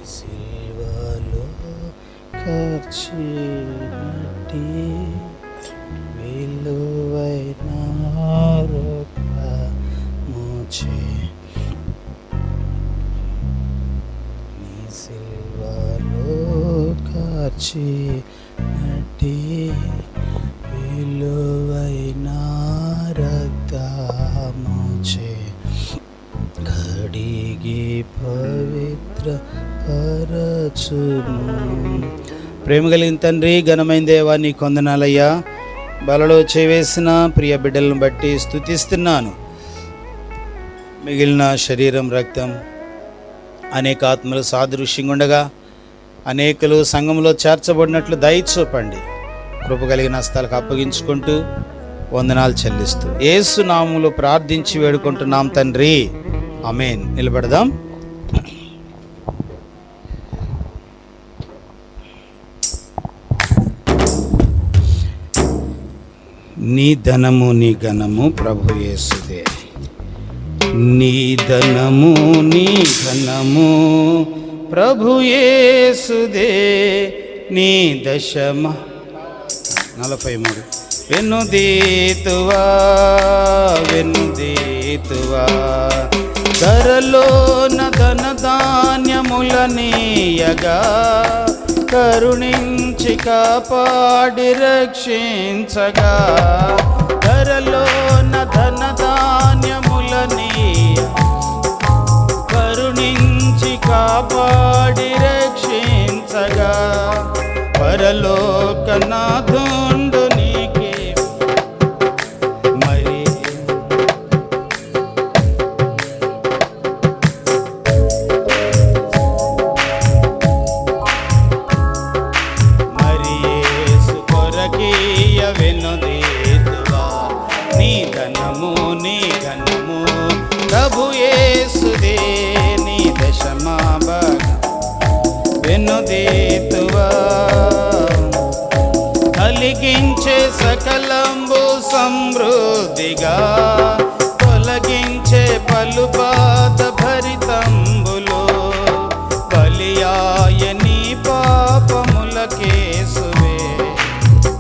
Speaker 1: సిల్వలో ఖర్చినట్టి విలువైన రూపముచే నీ సిల్వలో ఖర్చినట్టి విలువైన రక్తముచే కడిగి పవిత్ర పరచుము. ప్రేమ కలిగిన తండ్రి, ఘనమైన దేవా, నీ కొందనాలయ్యా. బలలో చేవేసిన ప్రియ బిడ్డలను బట్టి స్తుతిస్తున్నాను. మిగిలిన శరీరం రక్తం అనేక ఆత్మలు సాదృశ్యంగా ఉండగా అనేకలు సంఘంలో చేర్చబడినట్లు దయచూపండి. కృప కలిగిన హస్తాలకు అప్పగించుకుంటూ వందనాలు చెల్లిస్తూ యేసు నామములో ప్రార్థించి వేడుకుంటున్నాం తండ్రి, ఆమేన్. నిలబడదాం. నీ ధనము నీ ఘనము ప్రభు యేసుదే. నీ ధనము నీ ఘనము ప్రభు యేసుదే. నీ దశమ 43 వెన్నుదీతువా వెన్నుదీతువా ధరలోన ధన ధాన్యములనీయగా కరుణించి కాపాడి రక్షించగా ధరలోన ధన ధాన్యములనీయ కరుణించి కాపాడి రక్షించగా పరలోకనాథుండు నీకే మరి యేసు కొరకీయ వెన్నుదీతువా. నీ ధనము నీ ఘనము ప్రభు యేసుదే. నీ దశమా భాగం వెన్నుదీతువా. కలిగించే సకలంబు సమృద్ధిగా తొలగించే పలు బాధ భరితంబులో బలియాయ నీ పాపములకేసువే.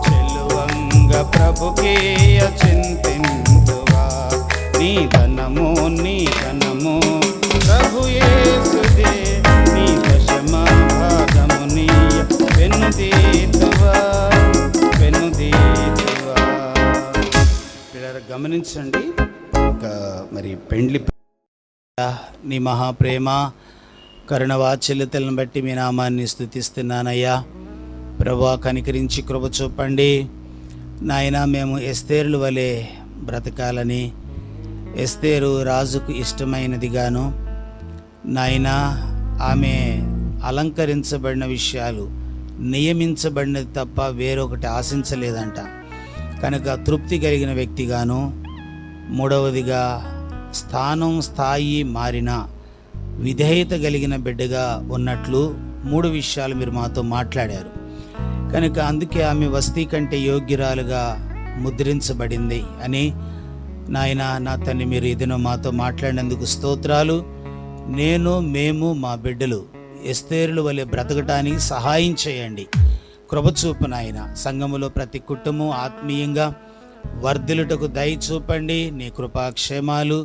Speaker 1: చెలువంగ ప్రభుకేయ చింతింతువా. నీ ధనము నీ ఘనము ప్రభు యేసుదే. నీ దశమా భాగము నీయ వెన్నుదీతువా వెన్నుదీతువా. పిల్లలు గమనించండి. మరి పెండ్లి నీ మహాప్రేమ కరుణ వాత్సల్యతలను బట్టి మీ నామాన్ని స్తుతిస్తున్నానయ్యా. ప్రభువా, కనికరించి కృప చూపండి నాయనా. మేము ఎస్తేరుల వలె బ్రతకాలని, ఎస్తేరు రాజుకు ఇష్టమైనదిగాను నాయనా, ఆమె అలంకరించబడిన విషయాలు నియమించబడినది తప్ప వేరొకటి ఆశించలేదంట. కనుక తృప్తి కలిగిన వ్యక్తిగాను, మూడవదిగా స్థాయి మారిన విధేయత కలిగిన బిడ్డగా ఉన్నట్లు 3 విషయాలు మీరు మాతో మాట్లాడారు. కనుక అందుకే ఆమె వస్తీ కంటే యోగ్యురాలుగా ముద్రించబడింది అని నాయన నా తండ్రి, మీరు ఇదినో మాతో మాట్లాడినందుకు స్తోత్రాలు. మేము మా బిడ్డలు ఎస్తేరుల వలె బ్రతకటానికి సహాయం చేయండి. కృపచూపు నాయన. సంఘములో ప్రతి కుటుంబం ఆత్మీయంగా వర్ధిల్లుటకు దయ చూపండి. నీ కృపాక్షేమాలు,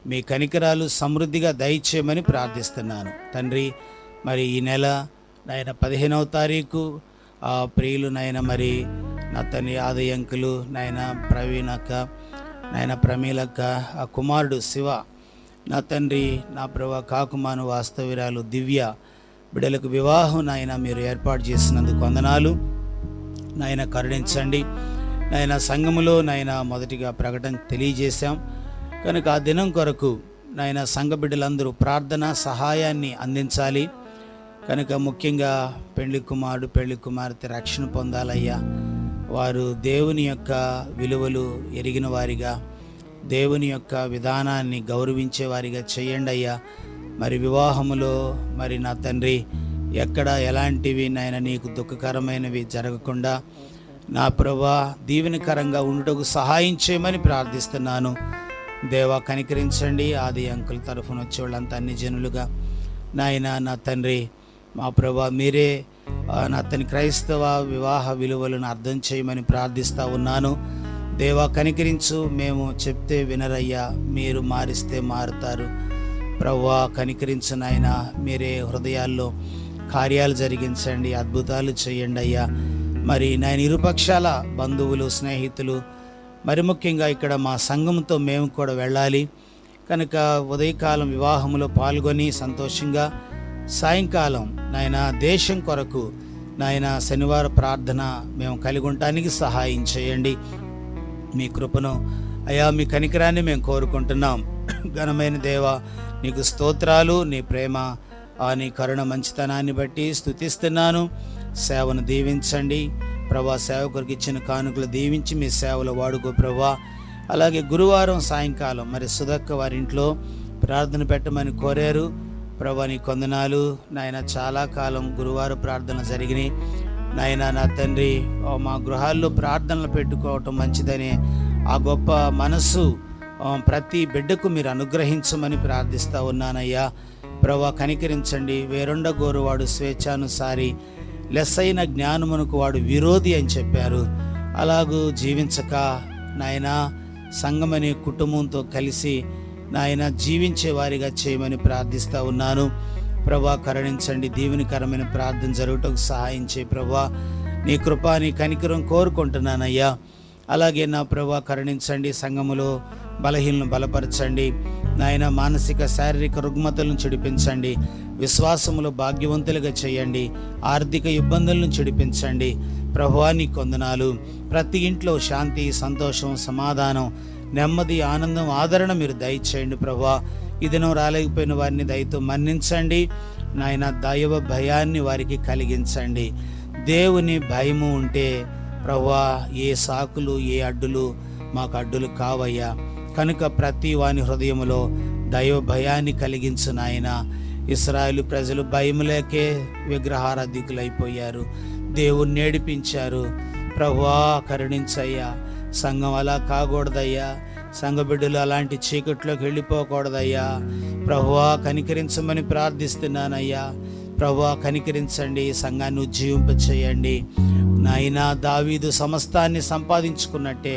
Speaker 1: మీ కనికరాలు సమృద్ధిగా దయచేయమని ప్రార్థిస్తున్నాను తండ్రి. మరి ఈ నెల నాయన 15వ తారీఖు ప్రియులు నాయన, మరి నా తండ్రి ఆదయంకులు నాయన, ప్రవీణక్క నాయన, ప్రమీలక్క, ఆ కుమారుడు శివ నా తండ్రి, నా ప్రభా కాకుమాను వాస్తవ్యురాలు దివ్య బిడ్డలకు వివాహం నాయన మీరు ఏర్పాటు చేసినందుకు వందనాలు. నాయన కరుణించండి. నాయన సంఘములో నాయన మొదటిగా ప్రకటన తెలియజేశాం కనుక ఆ దినం కొరకు నాయన సంఘ బిడ్డలందరూ ప్రార్థన సహాయాన్ని అందించాలి కనుక ముఖ్యంగా పెళ్లి కుమారుడు పెళ్లి కుమార్తె రక్షణ పొందాలయ్యా. వారు దేవుని యొక్క విలువలు ఎరిగిన వారిగా, దేవుని యొక్క విధానాన్ని గౌరవించే వారిగా చేయండి అయ్యా. మరి వివాహములో మరి నా తండ్రి ఎక్కడ ఎలాంటివి నాయన నీకు దుఃఖకరమైనవి జరగకుండా నా ప్రభా దీవెనకరంగా ఉండుటకు సహాయం చేయమని ప్రార్థిస్తున్నాను. దేవా కనికరించండి. ఆది అంకుల్ తరఫున వచ్చే వాళ్ళంతా అన్ని జనులుగా నాయన నా తండ్రి మా ప్రభా మీరే నా తన క్రైస్తవ వివాహ విలువలను అర్థం చేయమని ప్రార్థిస్తూ ఉన్నాను. దేవా కనికరించు. మేము చెప్తే వినరయ్యా, మీరు మారిస్తే మారుతారు. ప్రభువా కనికరించు నాయన, మీరే హృదయాల్లో కార్యాలు జరిగించండి, అద్భుతాలు చేయండి అయ్యా. మరి నాయన ఇరుపక్షాల బంధువులు స్నేహితులు మరి ముఖ్యంగా ఇక్కడ మా సంఘంతో మేము కూడా వెళ్ళాలి కనుక ఉదయకాలం వివాహంలో పాల్గొని సంతోషంగా సాయంకాలం నాయన దేశం కొరకు నాయన శనివార ప్రార్థన మేము కలిగి ఉండటానికి సహాయం చేయండి. మీ కృపను అయా, మీ కనికరాన్ని మేము కోరుకుంటున్నాం. ఘనమైన దేవ నీకు స్తోత్రాలు. నీ ప్రేమ నీ కరుణ మంచితనాన్ని బట్టి స్తుతిస్తున్నాను. సేవను దీవించండి ప్రభా. సేవకురికి ఇచ్చిన కానుకలు దీవించి మీ సేవలో వాడుకో ప్రభా. అలాగే గురువారం సాయంకాలం మరి సుధక్క వారింట్లో ప్రార్థన పెట్టమని కోరారు ప్రభా. నీ కొందనాలు నాయన. చాలా కాలం గురువారం ప్రార్థన జరిగినాయి నాయన. నా తండ్రి మా గృహాల్లో ప్రార్థనలు పెట్టుకోవటం మంచిదని ఆ గొప్ప మనసు ప్రతి బిడ్డకు మీరు అనుగ్రహించమని ప్రార్థిస్తూ ఉన్నానయ్యా. ప్రభా కనికరించండి. వేరొండ గోరువాడు స్వేచ్ఛానుసారి, లెస్సైన జ్ఞానమునకు వాడు విరోధి అని చెప్పారు. అలాగూ జీవించక నాయన సంఘమనే కుటుంబంతో కలిసి నాయన జీవించే వారిగా చేయమని ప్రార్థిస్తూ ఉన్నాను ప్రభా. కరుణించండి. దీవెనకరమైన ప్రార్థన జరుగుటకు సహాయం చేయి ప్రభా. నీ కృప నీ కనికరం కోరుకుంటున్నానయ్యా. అలాగే నా ప్రభా కరుణించండి. సంఘములో బలహీనలను బలపరచండి నాయన. మానసిక శారీరక రుగ్మతలను చెడిపించండి. విశ్వాసములో భాగ్యవంతులుగా చేయండి. ఆర్థిక ఇబ్బందులను చెడిపించండి ప్రభువా. నీ కొందనాలు. ప్రతి ఇంట్లో శాంతి, సంతోషం, సమాధానం, నెమ్మది, ఆనందం, ఆదరణ మీరు దయచేయండి ప్రభువా. ఈ దినం రాలేకపోయిన వారిని దయతో మన్నించండి నాయన. దైవ భయాన్ని వారికి కలిగించండి. దేవుని భయము ఉంటే ప్రభువా ఏ సాకులు ఏ అడ్డులు మాకు అడ్డులు కావయ్యా. కనుక ప్రతి వాని హృదయములో దైవ భయాన్ని కలిగించు నాయన. ఇశ్రాయేలు ప్రజలు భయము లేకే విగ్రహారాధికులైపోయారు. దేవుణ్ణి ఏడిపించారు ప్రభువా. కరుణించయ్యా. సంఘం అలా కాకూడదయ్యా. సంఘ బిడ్డలు అలాంటి చీకట్లోకి వెళ్ళిపోకూడదయ్యా. ప్రభువా కనికరించమని ప్రార్థిస్తున్నానయ్యా. ప్రభువా కనికరించండి. సంఘాన్ని ఉజ్జీవింపచేయండి నాయనా. దావీదు సమస్తాన్ని సంపాదించుకున్నట్టే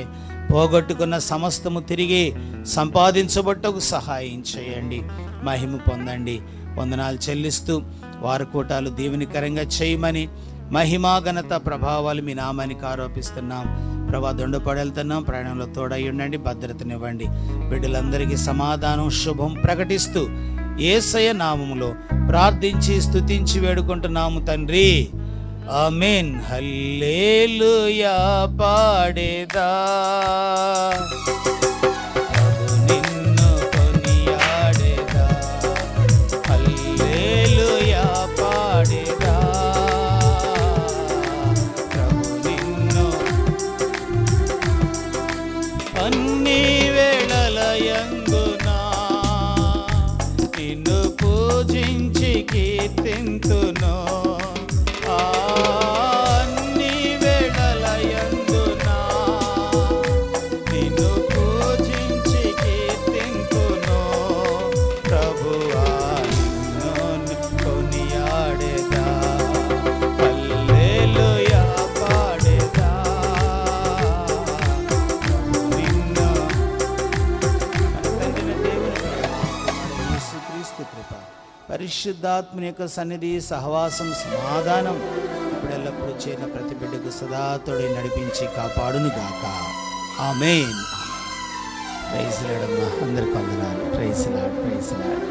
Speaker 1: పోగొట్టుకున్న సమస్తము తిరిగి సంపాదించబట్టకు సహాయం చేయండి. మహిమ పొందండి. వందనాలు చెల్లిస్తూ వారకూటాలు దీవెనకరంగా చేయమని మహిమా ఘనత ప్రభావాలు మీ నామానికి ఆరోపిస్తున్నాం ప్రభా. దొండపడెళ్తున్నాం. ప్రయాణంలో తోడై ఉండండి. భద్రతనివ్వండి. బిడ్డలందరికీ సమాధానం శుభం ప్రకటిస్తూ యేసయ్య నామములో ప్రార్థించి స్తుతించి వేడుకుంటున్నాము తండ్రి. ఆమేన్. హల్లెలూయా పాడేదా నిన్ను కొనియాడేదా. హల్లెలూయా పాడేదా ప్రభు నిన్ను అన్ని వేళలయందునా నిన్ను పూజించి కీర్తింతును. పరిశుద్ధాత్మని యొక్క సన్నిధి, సహవాసం, సమాధానం ఇప్పుడు ఎల్లప్పుడూ చేరిన ప్రతి బిడ్డకు సదా తోడై నడిపించి కాపాడును గాక. ఆమేన్. ప్రైజ్ లాడమ్మా, అందరికి వందనాలు. Praise lord, praise lord.